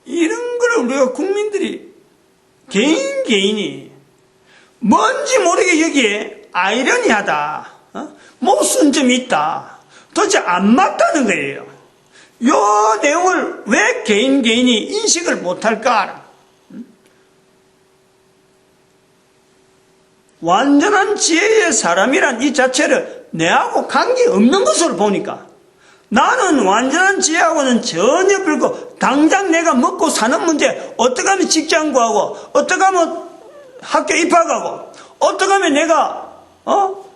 A: 이런 거를 우리가 국민들이 개인이 뭔지 모르게 여기에 아이러니하다, 모순 점이 있다, 도대체 안 맞다는 거예요. 요 내용을 왜 개인이 인식을 못할까? 완전한 지혜의 사람이란 이 자체를 내하고 관계없는 것으로 보니까 나는 완전한 지혜하고는 전혀 불고 당장 내가 먹고 사는 문제, 어떻게 하면 직장 구하고, 어떻게 하면 학교 입학하고, 어떻게 하면 내가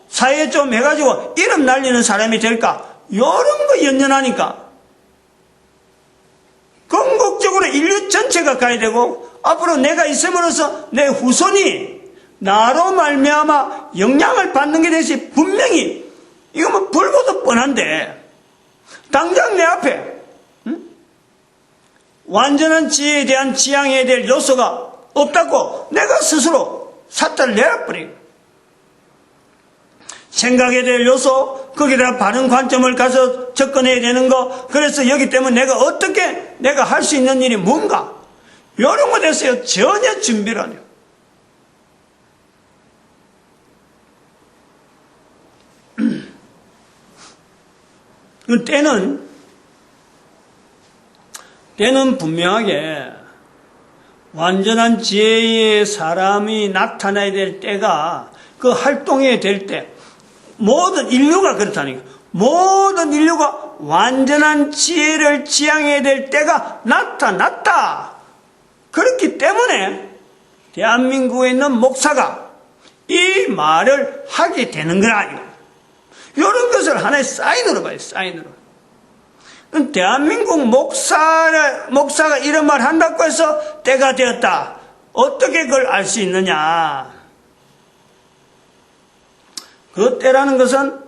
A: 사회에 좀 해가지고 이름 날리는 사람이 될까? 이런 거 연연하니까 궁극적으로 인류 전체가 가야 되고 앞으로 내가 있음으로써 내 후손이 나로 말미암아 영향을 받는 게 되지. 분명히 이거 뭐 불보듯 뻔한데 당장 내 앞에 완전한 지혜에 대한 지향해야 될 요소가 없다고 내가 스스로 삿대를 내려버리고 생각해야 될 요소, 거기다 바른 관점을 가서 접근해야 되는 거, 그래서 여기 때문에 내가 어떻게 내가 할 수 있는 일이 뭔가 이런 거 됐어요. 전혀 준비를 안 해요. 그 때는 분명하게 완전한 지혜의 사람이 나타나야 될 때가 그 활동해야 될 때 모든 인류가 그렇다니까. 모든 인류가 완전한 지혜를 지향해야 될 때가 나타났다. 그렇기 때문에 대한민국에 있는 목사가 이 말을 하게 되는 거라. 이런 것을 하나의 사인으로 봐요. 사인으로. 대한민국 목사가 이런 말 한다고 해서 때가 되었다. 어떻게 그걸 알 수 있느냐? 그 때라는 것은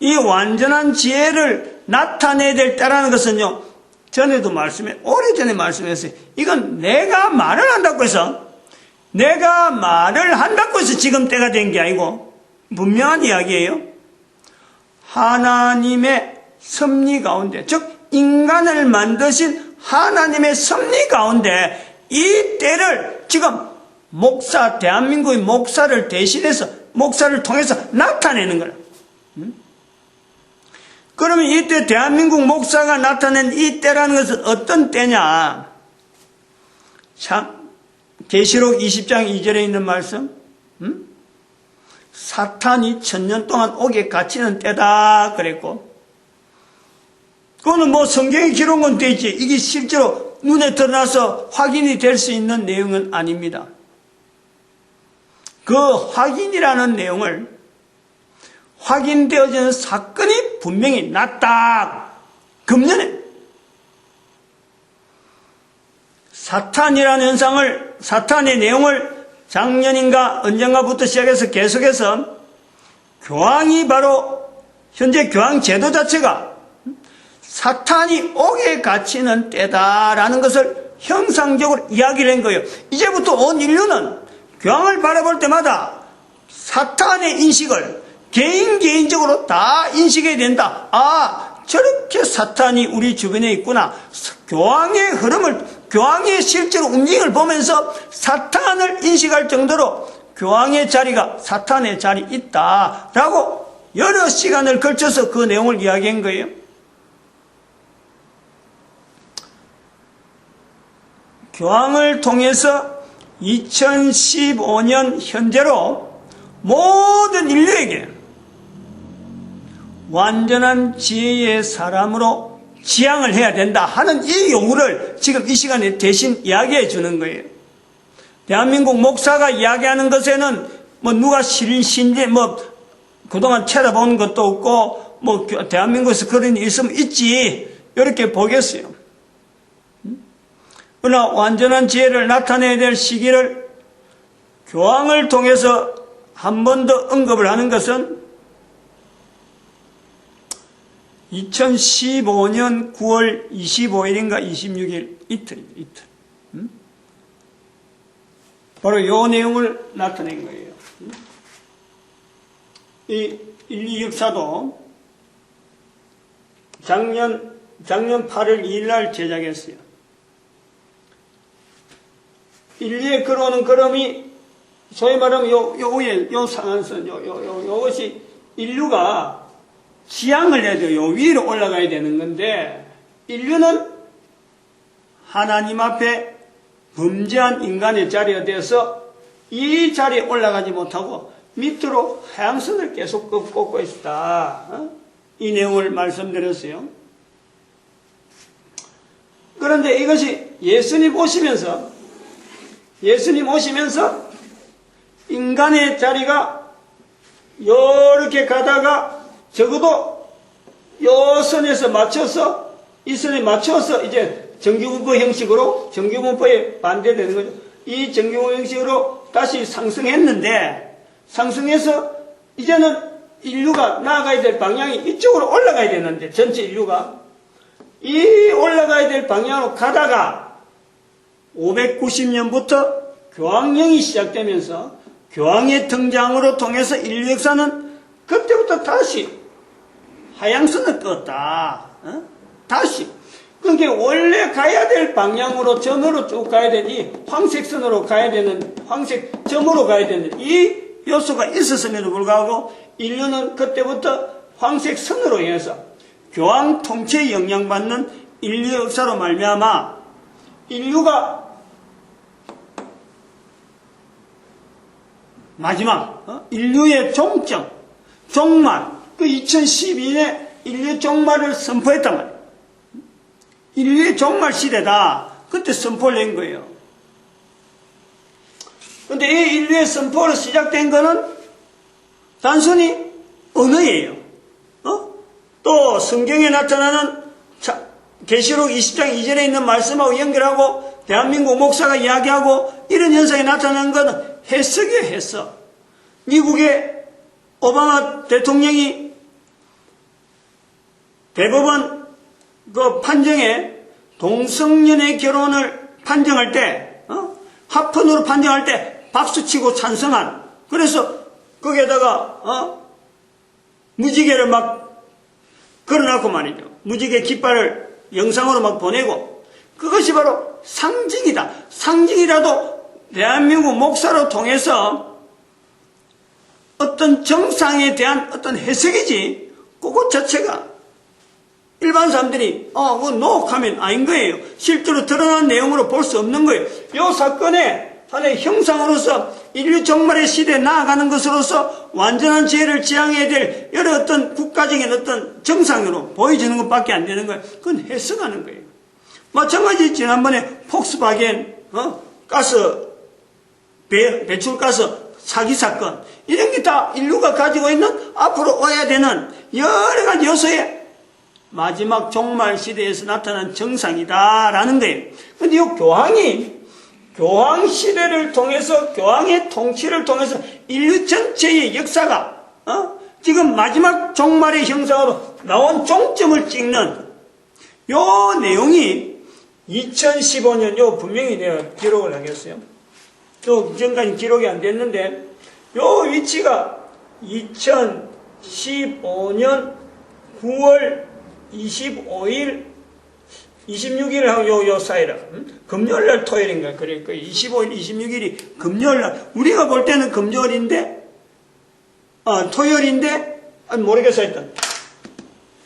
A: 이 완전한 지혜를 나타내야 될 때라는 것은요, 전에도 오래전에 말씀했어요. 이건 내가 말을 한다고 해서 지금 때가 된 게 아니고 분명한 이야기예요. 하나님의 섭리 가운데, 즉 인간을 만드신 하나님의 섭리 가운데 이 때를 지금 대한민국의 목사를 대신해서 목사를 통해서 나타내는 거라. 그러면 이때 대한민국 목사가 나타낸 이 때라는 것은 어떤 때냐? 참, 계시록 20장 2절에 있는 말씀, 사탄이 1000년 동안 옥에 갇히는 때다 그랬고, 그거는 뭐 성경에 기록은 건 되지, 이게 실제로 눈에 드러나서 확인이 될 수 있는 내용은 아닙니다. 그 확인이라는 내용을 확인되어지는 사건이 분명히 났다. 금년에 사탄이라는 현상을, 사탄의 내용을 작년인가 언젠가부터 시작해서 계속해서 교황이 바로 현재 교황 제도 자체가 사탄이 옥에 갇히는 때다라는 것을 형상적으로 이야기를 한 거예요. 이제부터 온 인류는 교황을 바라볼 때마다 사탄의 인식을 개인적으로 다 인식해야 된다. 아, 저렇게 사탄이 우리 주변에 있구나. 교황의 흐름을, 교황의 실제로 움직임을 보면서 사탄을 인식할 정도로 교황의 자리가 사탄의 자리 있다라고 여러 시간을 걸쳐서 그 내용을 이야기한 거예요. 교황을 통해서 2015년 현재로 모든 인류에게 완전한 지혜의 사람으로 지향을 해야 된다 하는 이 요구를 지금 이 시간에 대신 이야기해 주는 거예요. 대한민국 목사가 이야기하는 것에는 뭐 누가 신지 뭐 그동안 찾아본 것도 없고 뭐 대한민국에서 그런 일 있으면 있지 이렇게 보겠어요. 그러나 완전한 지혜를 나타내야 될 시기를 교황을 통해서 한 번 더 언급을 하는 것은 2015년 9월 25일인가 26일 이틀입니다. 이틀. 바로 이 내용을 나타낸 거예요. 이 인류 역사도 작년 8월 2일 날 제작했어요. 인류에 걸어오는 걸음이 소위 말하면 요 위에 요 상한선 요것이 인류가 지향을 해야 돼요. 요 위로 올라가야 되는 건데 인류는 하나님 앞에 범죄한 인간의 자리가 되어서 이 자리에 올라가지 못하고 밑으로 하향선을 계속 꺾고 있다. 이 내용을 말씀드렸어요. 그런데 이것이 예수님 오시면서 인간의 자리가 이렇게 가다가 적어도 요 선에서 맞춰서 이 선에 맞춰서 이제 정규분포 형식으로 정규분포에 반대되는 거죠. 이 정규분포 형식으로 다시 상승했는데 상승해서 이제는 인류가 나아가야 될 방향이 이쪽으로 올라가야 되는데 전체 인류가 이 올라가야 될 방향으로 가다가 590년부터 교황령이 시작되면서 교황의 등장으로 통해서 인류 역사는 그때부터 다시 하향선을 떴다. 다시. 그러니까 원래 가야 될 방향으로 점으로 쭉 가야 되니 황색선으로 가야 되는 황색 점으로 가야 되는 이 요소가 있었음에도 불구하고 인류는 그때부터 황색선으로 인해서 교황 통치에 영향받는 인류 역사로 말미암아 인류가 마지막 인류의 종점, 종말, 그 2012년에 인류 종말을 선포했단 말이에요. 인류의 종말 시대다. 그때 선포를 낸 거예요. 그런데 이 인류의 선포로 시작된 거는 단순히 언어예요. 또 성경에 나타나는 계시록 20장 2절에 있는 말씀하고 연결하고 대한민국 목사가 이야기하고 이런 현상이 나타나는 것은 해석이에요, 해석. 미국의 오바마 대통령이 대법원 그 판정에 동성연애 결혼을 판정할 때, 합헌으로 판정할 때 박수치고 찬성한, 그래서 거기에다가, 무지개를 막 걸어놨고 말이죠. 무지개 깃발을 영상으로 막 보내고, 그것이 바로 상징이다. 상징이라도 대한민국 목사로 통해서 어떤 정상에 대한 어떤 해석이지, 그것 자체가 일반 사람들이 노하면 아닌 거예요. 실제로 드러난 내용으로 볼 수 없는 거예요. 이 사건의 하나의 형상으로서 인류 종말의 시대에 나아가는 것으로서 완전한 지혜를 지향해야 될 여러 어떤 국가적인 어떤 정상으로 보여지는 것밖에 안 되는 거예요. 그건 해석하는 거예요. 마찬가지 지난번에 폭스바겐 가스 배출가스 사기 사건, 이런 게 다 인류가 가지고 있는 앞으로 와야 되는 여러 가지 요소의 마지막 종말 시대에서 나타난 정상이다라는 거예요. 그런데 이 교황 시대를 통해서, 교황의 통치를 통해서 인류 전체의 역사가 지금 마지막 종말의 형상으로 나온 종점을 찍는 요 내용이 2015년 요 분명히 내가 기록을 하겠어요. 또 전까지 기록이 안 됐는데 요 위치가 15년 9월 25일 26일하고 요 사이라 금요일날 토요일인가 그래. 25일 26일이 금요일날 우리가 볼 때는 금요일인데 토요일인데 모르겠어 일단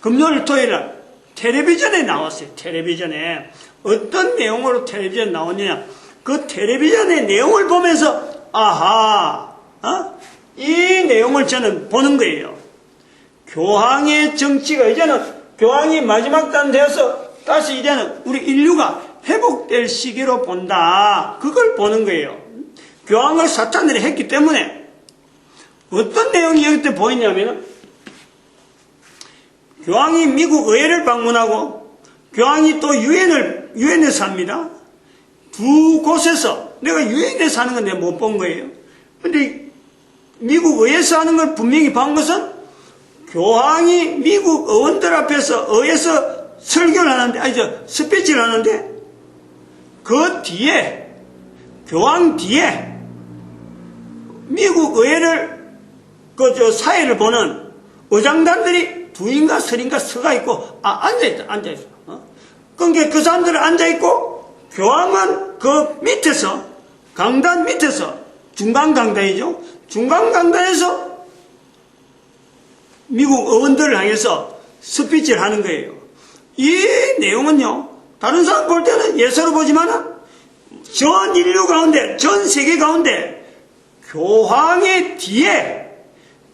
A: 금요일 토요일날 텔레비전에 나왔어요. 텔레비전에 어떤 내용으로 텔레비전에 나왔느냐, 그 텔레비전의 내용을 보면서 아하 이 내용을 저는 보는 거예요. 교황의 정치가 이제는 교황이 마지막 단 되어서 다시 이제는 우리 인류가 회복될 시기로 본다. 그걸 보는 거예요. 교황을 사탄들이 했기 때문에 어떤 내용이 여기 때 보이냐면 교황이 미국 의회를 방문하고 교황이 또 유엔에 삽니다. 두 곳에서 내가 유엔에 사는 건 내가 못 본 거예요. 근데 미국 의회에서 하는 걸 분명히 본 것은 교황이 미국 의원들 앞에서 의회에서 설교를 하는데, 스피치를 하는데, 그 뒤에, 교황 뒤에, 미국 의회를, 사회를 보는 의장단들이 두인가 서인가 서가 있고, 앉아있어. 그러니까 그 사람들은 앉아있고, 교황은 그 밑에서, 강단 밑에서, 중간 강단이죠. 중간 강단에서 미국 의원들을 향해서 스피치를 하는 거예요. 이 내용은요, 다른 사람 볼 때는 예사로 보지만 전 인류 가운데, 전 세계 가운데 교황의 뒤에,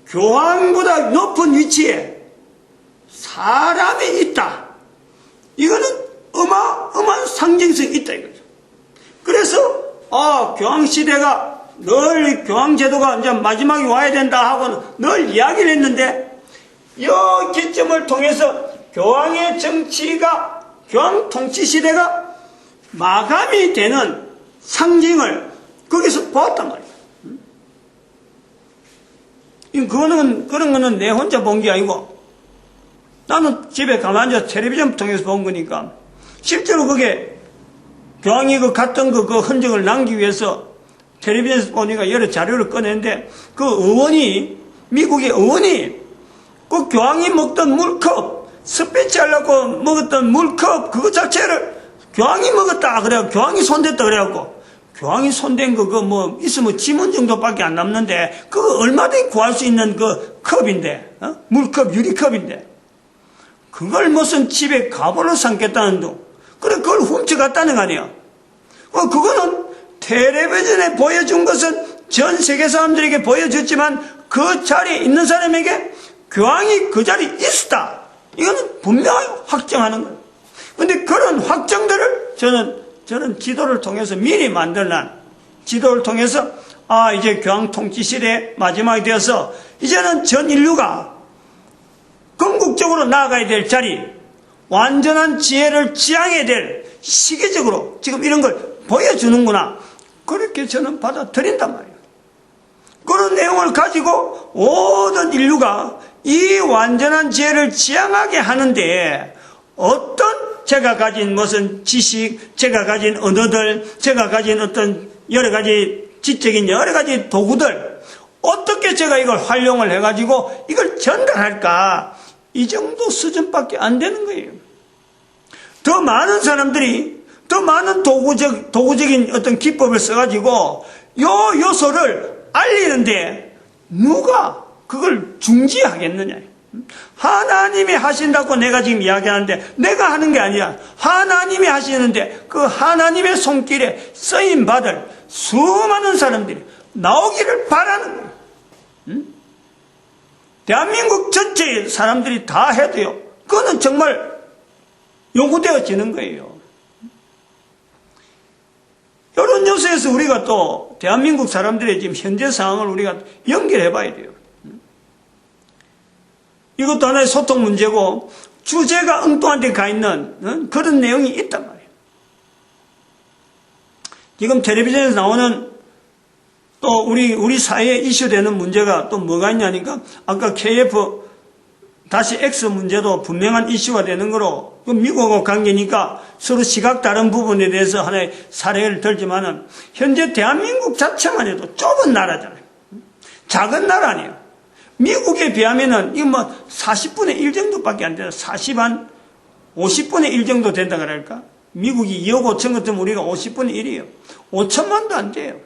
A: 교황보다 높은 위치에 사람이 있다. 이거는 어마어마한 상징성이 있다 이거죠. 그래서 교황 시대가 늘 교황 제도가 이제 마지막에 와야 된다 하고는 늘 이야기를 했는데 이 기점을 통해서 교황의 정치가, 교황 통치 시대가 마감이 되는 상징을 거기서 보았단 말이에요. 그런 거는 내 혼자 본 게 아니고, 나는 집에 가만히 앉아서 텔레비전 통해서 본 거니까, 실제로 그게, 교황이 갔던 그 흔적을 남기기 위해서 텔레비전에서 보니까 여러 자료를 꺼냈는데, 그 의원이, 미국의 의원이, 그 교황이 먹던 물컵, 스피치 하려고 먹었던 물컵, 그거 자체를 교황이 먹었다. 그래갖고, 교황이 손댔다. 그래갖고, 교황이 손댄 거, 있으면 지문 정도밖에 안 남는데, 그거 얼마든지 구할 수 있는 그 컵인데, 물컵, 유리컵인데, 그걸 무슨 집에 가보로 삼겠다는 둥. 그래, 그걸 훔쳐갔다는 거 아니야. 그거는 텔레비전에 보여준 것은 전 세계 사람들에게 보여줬지만, 그 자리에 있는 사람에게 교황이 그 자리에 있었다. 이거는 분명히 확정하는 거예요. 근데 그런 확정들을 저는 지도를 통해서 미리 만들어난 지도를 통해서 이제 교황 통치 시대의 마지막이 되어서 이제는 전 인류가 궁극적으로 나아가야 될 자리, 완전한 지혜를 지향해야 될 시기적으로 지금 이런 걸 보여주는구나. 그렇게 저는 받아들인단 말이에요. 그런 내용을 가지고 모든 인류가 이 완전한 지혜를 지향하게 하는데 어떤 제가 가진 무슨 지식, 제가 가진 언어들, 제가 가진 어떤 여러 가지 지적인 여러 가지 도구들, 어떻게 제가 이걸 활용을 해가지고 이걸 전달할까? 이 정도 수준밖에 안 되는 거예요. 더 많은 사람들이 더 많은 도구적인 어떤 기법을 써가지고 요 요소를 알리는데 누가 그걸 중지하겠느냐. 하나님이 하신다고 내가 지금 이야기하는데 내가 하는 게 아니라 하나님이 하시는데 그 하나님의 손길에 쓰임받을 수많은 사람들이 나오기를 바라는 거예요. 대한민국 전체의 사람들이 다 해도요, 그거는 정말 요구되어지는 거예요. 이런 요소에서 우리가 또 대한민국 사람들의 지금 현재 상황을 우리가 연결해 봐야 돼요. 이것도 하나의 소통 문제고 주제가 엉뚱한 데 가 있는 그런 내용이 있단 말이에요. 지금 텔레비전에서 나오는 또 우리 사회에 이슈되는 문제가 또 뭐가 있냐니까 아까 KF 다시 X 문제도 분명한 이슈가 되는 거로 미국하고 관계니까 서로 시각 다른 부분에 대해서 하나의 사례를 들지만은 현재 대한민국 자체만 해도 좁은 나라잖아요. 작은 나라 아니에요. 미국에 비하면은 이거 뭐 40분의 1 정도밖에 안 돼요. 50분의 1 정도 된다 그럴까? 미국이 2억 5천 같으면 우리가 50분의 1이에요. 5천만도 안 돼요.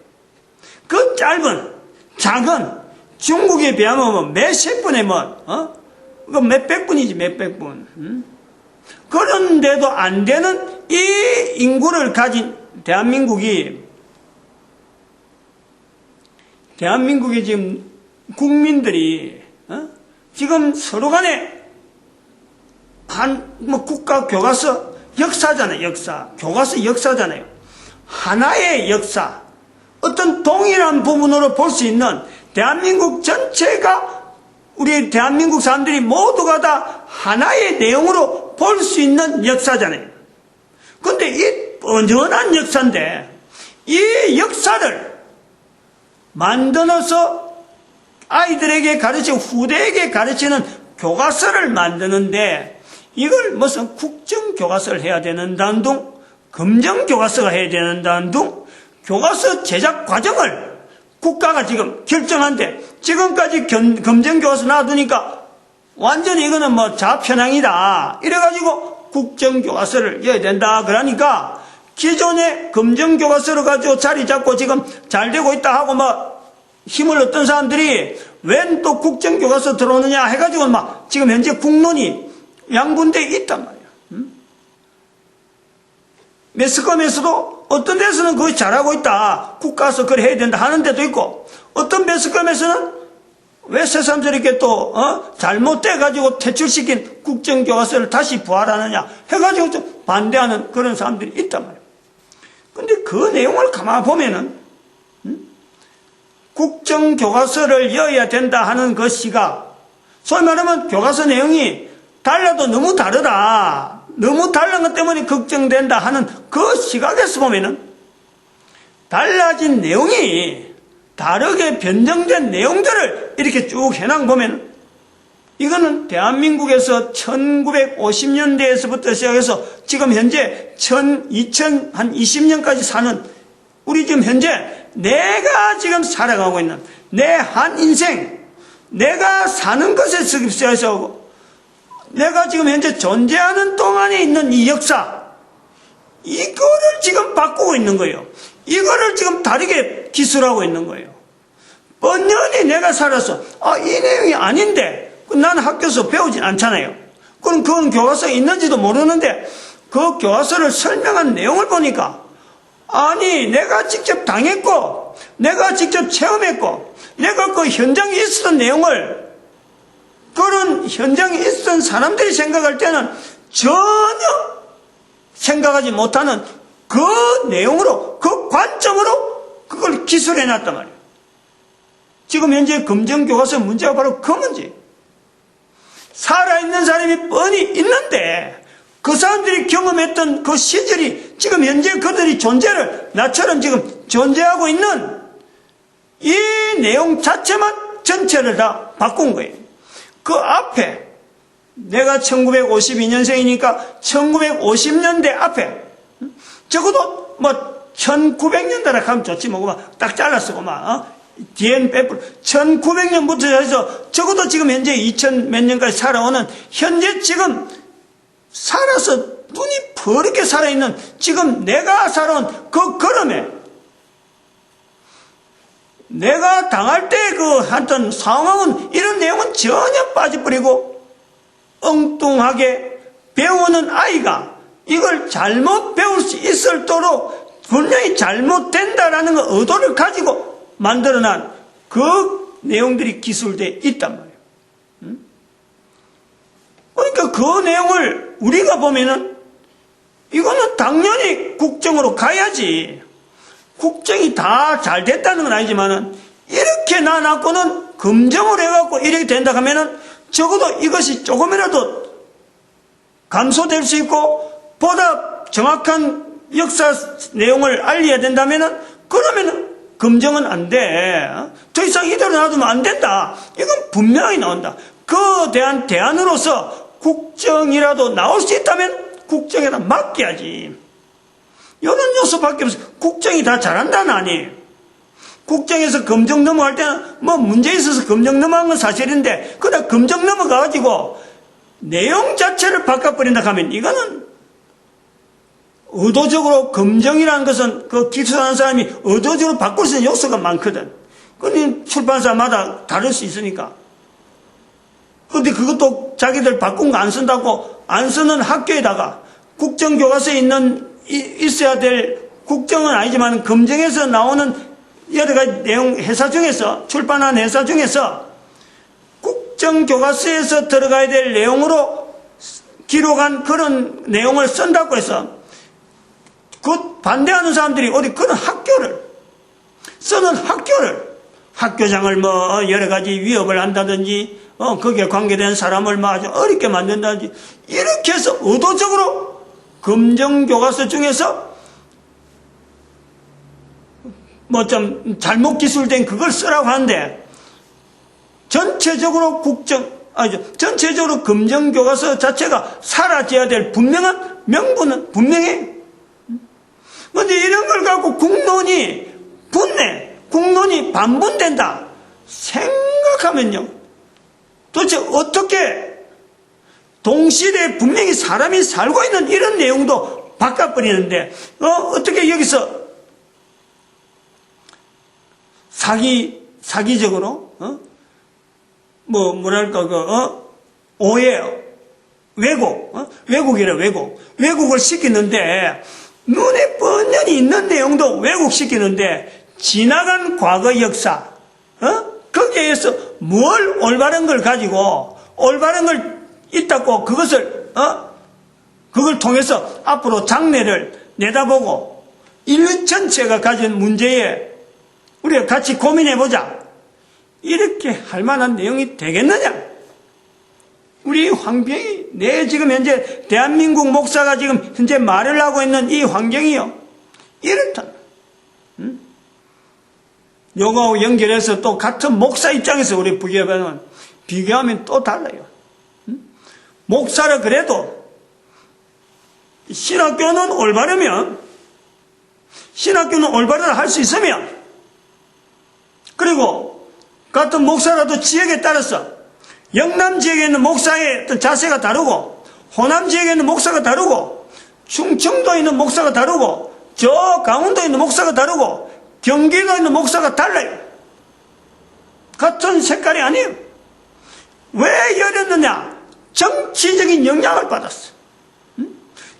A: 그 짧은 작은 중국에 비하면 뭐 몇십 분의 그 몇백 분이지 몇백 분. 그런데도 안 되는 이 인구를 가진 대한민국이 지금 국민들이 지금 서로 간에 국가 교과서 역사잖아요. 교과서 역사잖아요. 하나의 역사, 어떤 동일한 부분으로 볼 수 있는 대한민국 전체가 우리 대한민국 사람들이 모두가 다 하나의 내용으로 볼 수 있는 역사잖아요. 그런데 이 뻔뻔한 역사인데 이 역사를 만들어서 아이들에게 가르치고 후대에게 가르치는 교과서를 만드는데 이걸 무슨 국정교과서를 해야 되는다는 둥, 검정교과서가 해야 되는다는 둥, 교과서 제작 과정을 국가가 지금 결정한데 지금까지 검정교과서 놔두니까 완전히 이거는 뭐 좌편향이다. 이래가지고 국정교과서를 해야 된다. 그러니까 기존의 검정교과서를 가지고 자리 잡고 지금 잘 되고 있다 하고 힘을 얻던 사람들이 웬 또 국정교과서 들어오느냐 해가지고 지금 현재 국론이 양분되어 있단 말이야. 매스컴에서도 어떤 데서는 그거 잘하고 있다. 국가서 그래 해야 된다 하는 데도 있고 어떤 매스컴에서는 왜 새삼 저렇게 또 잘못돼가지고 퇴출시킨 국정교과서를 다시 부활하느냐 해가지고 좀 반대하는 그런 사람들이 있단 말이야. 근데 그 내용을 가만 보면은 국정교과서를 여야 된다 하는 그 시각, 소위 말하면 교과서 내용이 달라도 너무 다르다, 너무 다른 것 때문에 걱정된다 하는 그 시각에서 보면은 달라진 내용이 다르게 변경된 내용들을 이렇게 쭉 해나가 보면 이거는 대한민국에서 1950년대에서부터 시작해서 지금 현재 2020년까지 사는 우리 지금 현재 내가 지금 살아가고 있는 내 한 인생, 내가 사는 것에 시작해서 내가 지금 현재 존재하는 동안에 있는 이 역사, 이거를 지금 바꾸고 있는 거예요. 이거를 지금 다르게 기술하고 있는 거예요. 뻔연히 내가 살아서 이 내용이 아닌데 나는 학교에서 배우진 않잖아요. 그럼 그건 교과서에 있는지도 모르는데 그 교과서를 설명한 내용을 보니까 아니 내가 직접 당했고 내가 직접 체험했고 내가 그 현장에 있었던 내용을 그런 현장에 있었던 사람들이 생각할 때는 전혀 생각하지 못하는 그 내용으로 그 관점으로 그걸 기술해놨단 말이에요. 지금 현재 검정교과서 문제가 바로 그 문제. 살아있는 사람이 뻔히 있는데 그 사람들이 경험했던 그 시절이 지금 현재 그들이 존재를 나처럼 지금 존재하고 있는 이 내용 자체만 전체를 다 바꾼 거예요. 그 앞에 내가 1952년생이니까 1950년대 앞에 적어도 1900년대라 하면 좋지 딱 잘랐어 뒤엔 빼뿔 1900년부터 해서 적어도 지금 현재 2000 몇 년까지 살아오는 현재 지금 살아서 눈이 버렇게 살아있는 지금 내가 살아온 그 걸음에 내가 당할 때 그 하여튼 상황은 이런 내용은 전혀 빠져버리고 엉뚱하게 배우는 아이가 이걸 잘못 배울 수 있을도록 분명히 잘못된다라는 그 의도를 가지고 만들어난 그 내용들이 기술되어 있단 말이에요. 그러니까 그 내용을 우리가 보면은 이거는 당연히 국정으로 가야지. 국정이 다 잘 됐다는 건 아니지만은 이렇게 나눠놓고는 검정을 해갖고 이렇게 된다 하면은 적어도 이것이 조금이라도 감소될 수 있고 보다 정확한 역사 내용을 알려야 된다면은 그러면은 검정은 안 돼. 더 이상 이대로 놔두면 안 된다. 이건 분명히 나온다. 그 대한 대안으로서 국정이라도 나올 수 있다면 국정에다 맡겨야지. 이런 요소밖에 없어. 국정이 다 잘한다는 아니에요. 국정에서 검정 넘어갈 때는 뭐 문제 있어서 검정 넘어간 건 사실인데, 그러다 검정 넘어가가지고 내용 자체를 바꿔버린다 하면 이거는 의도적으로, 검정이라는 것은 그 기술하는 사람이 의도적으로 바꿀 수 있는 요소가 많거든. 근데 출판사마다 다를 수 있으니까. 근데 그것도 자기들 바꾼 거 안 쓴다고 안 쓰는 학교에다가 국정교과서에 있어야 될, 국정은 아니지만 검정에서 나오는 여러 가지 내용, 회사 중에서, 출판한 회사 중에서 국정교과서에서 들어가야 될 내용으로 기록한 그런 내용을 쓴다고 해서 그 반대하는 사람들이 어디 그런 쓰는 학교를, 학교장을 뭐 여러 가지 위협을 한다든지, 거기에 관계된 사람을 뭐 아주 어렵게 만든다든지, 이렇게 해서 의도적으로 검정교과서 중에서 뭐 좀 잘못 기술된 그걸 쓰라고 하는데, 전체적으로 전체적으로 검정교과서 자체가 사라져야 될 분명한 명분은 분명해요. 그런데 이런 걸 갖고 국론이 국론이 반분된다 생각하면요, 도대체 어떻게 동시대에 분명히 사람이 살고 있는 이런 내용도 바꿔버리는데, 어떻게 여기서 사기적으로, 오해, 왜곡을 시키는데, 눈에 뻔히 있는 내용도 왜곡시키는데, 지나간 과거 역사, 거기에서 뭘 올바른 걸 가지고, 올바른 걸 있다고 그걸 통해서 앞으로 장래를 내다보고, 인류 전체가 가진 문제에 우리가 같이 고민해보자, 이렇게 할 만한 내용이 되겠느냐? 우리 환경이, 지금 현재 대한민국 목사가 지금 현재 말을 하고 있는 이 환경이요, 이렇다. 요거하고 연결해서 또 같은 목사 입장에서 우리 비교하면 또 달라요. 목사라 그래도 신학교는 올바르다 할 수 있으면, 그리고 같은 목사라도 지역에 따라서 영남 지역에 있는 목사의 어떤 자세가 다르고, 호남 지역에 있는 목사가 다르고, 충청도에 있는 목사가 다르고, 저 강원도에 있는 목사가 다르고, 경기도에 있는 목사가 달라요. 같은 색깔이 아니에요. 왜 이랬느냐? 정치적인 영향을 받았어.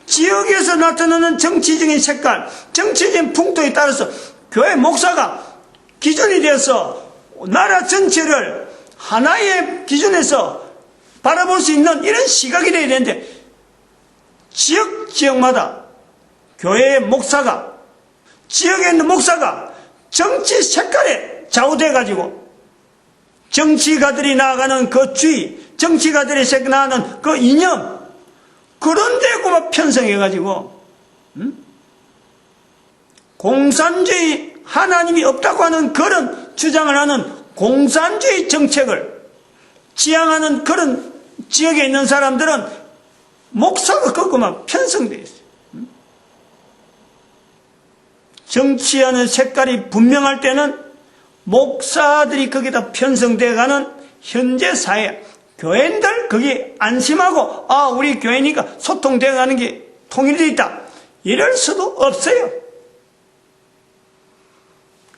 A: 지역에서 나타나는 정치적인 색깔, 정치적인 풍토에 따라서 교회 목사가 기준이 되어서 나라 전체를 하나의 기준에서 바라볼 수 있는 이런 시각이 되어야 되는데, 지역마다 교회의 목사가, 지역에 있는 목사가 정치 색깔에 좌우돼가지고, 정치가들이 나아가는 그 주의, 정치가들이 나아가는 그 이념, 그런 데고만 편성해가지고, 공산주의, 하나님이 없다고 하는 그런 주장을 하는 공산주의 정책을 지향하는 그런 지역에 있는 사람들은 목사가 그것만 편성되어 있어요. 정치하는 색깔이 분명할 때는 목사들이 거기다 편성되어 가는 현재 사회, 교인들 거기에 안심하고, 우리 교회니까 소통되어 가는 게 통일되어 있다, 이럴 수도 없어요.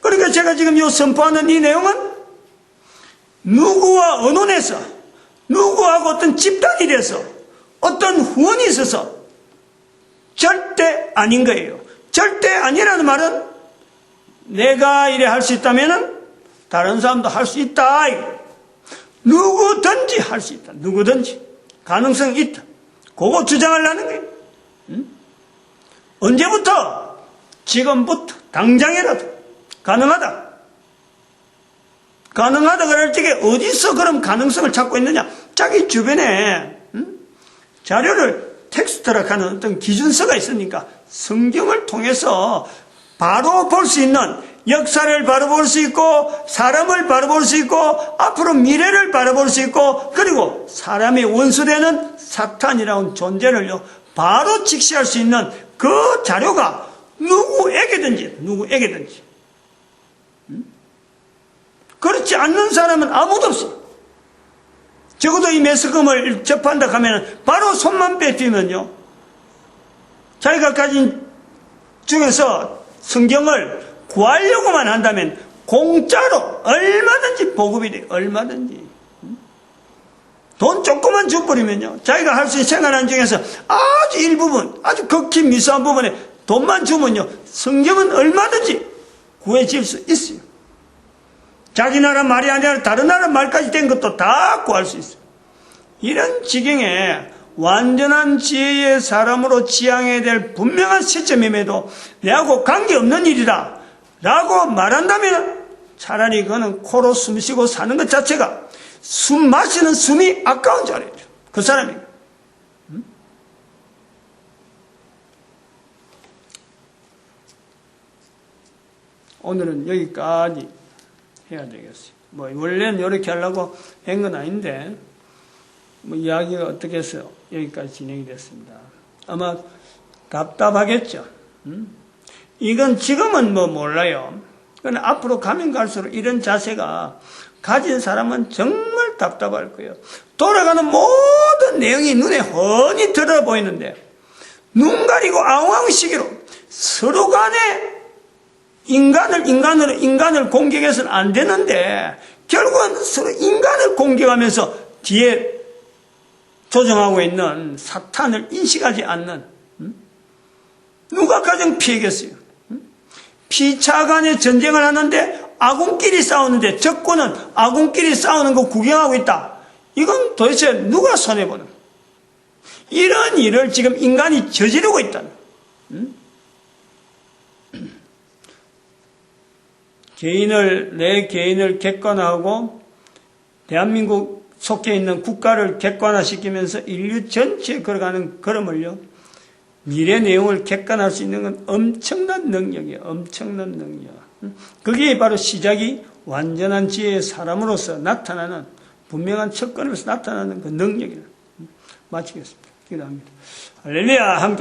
A: 그러니까 제가 지금 선포하는 이 내용은 누구와 언론에서, 누구하고 어떤 집단이 돼서, 어떤 후원이 있어서 절대 아닌 거예요. 절대 아니라는 말은 내가 이래 할 수 있다면은 다른 사람도 할 수 있다. 누구든지 할 수 있다. 누구든지 가능성이 있다. 그거 주장하려는 거예요. 언제부터? 지금부터, 당장이라도 가능하다. 그럴 적에 어디서 그럼 가능성을 찾고 있느냐? 자기 주변에 자료를 텍스트라고 하는 어떤 기준서가 있으니까 성경을 통해서 바로 볼 수 있는, 역사를 바로 볼 수 있고, 사람을 바로 볼 수 있고, 앞으로 미래를 바로 볼 수 있고, 그리고 사람의 원수되는 사탄이라는 존재를요 바로 직시할 수 있는 그 자료가 누구에게든지 그렇지 않는 사람은 아무도 없어요. 적어도 이 매스컴을 접한다 하면 바로 손만 빼뜨면요, 자기가 가진 중에서 성경을 구하려고만 한다면 공짜로 얼마든지 보급이 돼요. 얼마든지. 돈 조금만 줘버리면요, 자기가 할 수 있는 생활하는 중에서 아주 일부분, 아주 극히 미소한 부분에 돈만 주면요, 성경은 얼마든지 구해질 수 있어요. 자기 나라 말이 아니라 다른 나라 말까지 된 것도 다 구할 수 있어요. 이런 지경에 완전한 지혜의 사람으로 지향해야 될 분명한 시점임에도 내하고 관계없는 일이다 라고 말한다면 차라리 그는 코로 숨 쉬고 사는 것 자체가 숨 마시는 숨이 아까운 줄 알아요. 그 사람이. 오늘은 여기까지 해야 되겠어요. 원래는 이렇게 하려고 한 건 아닌데, 이야기가 어떻게 해서 여기까지 진행이 됐습니다. 아마 답답하겠죠. 이건 지금은 몰라요. 그러나 앞으로 가면 갈수록 이런 자세가 가진 사람은 정말 답답할 거예요. 돌아가는 모든 내용이 눈에 훤히 들어 보이는데, 눈 가리고 앙왕시기로 서로 간에 인간을 공격해서는 안 되는데, 결국은 서로 인간을 공격하면서 뒤에 조정하고 있는 사탄을 인식하지 않는, 누가 가장 피해겠어요? 피차 간에 전쟁을 하는데 아군끼리 싸우는데 적군은 아군끼리 싸우는 거 구경하고 있다. 이건 도대체 누가 손해보는? 이런 일을 지금 인간이 저지르고 있다는. 내 개인을 객관화하고 대한민국 속해 있는 국가를 객관화시키면서 인류 전체에 걸어가는 걸음을요, 미래 내용을 객관할 수 있는 건 엄청난 능력이에요. 엄청난 능력. 그게 바로 시작이 완전한 지혜의 사람으로서 나타나는, 분명한 척건으로서 나타나는 그 능력이에요. 마치겠습니다. 기도합니다. 할렐루야. 함께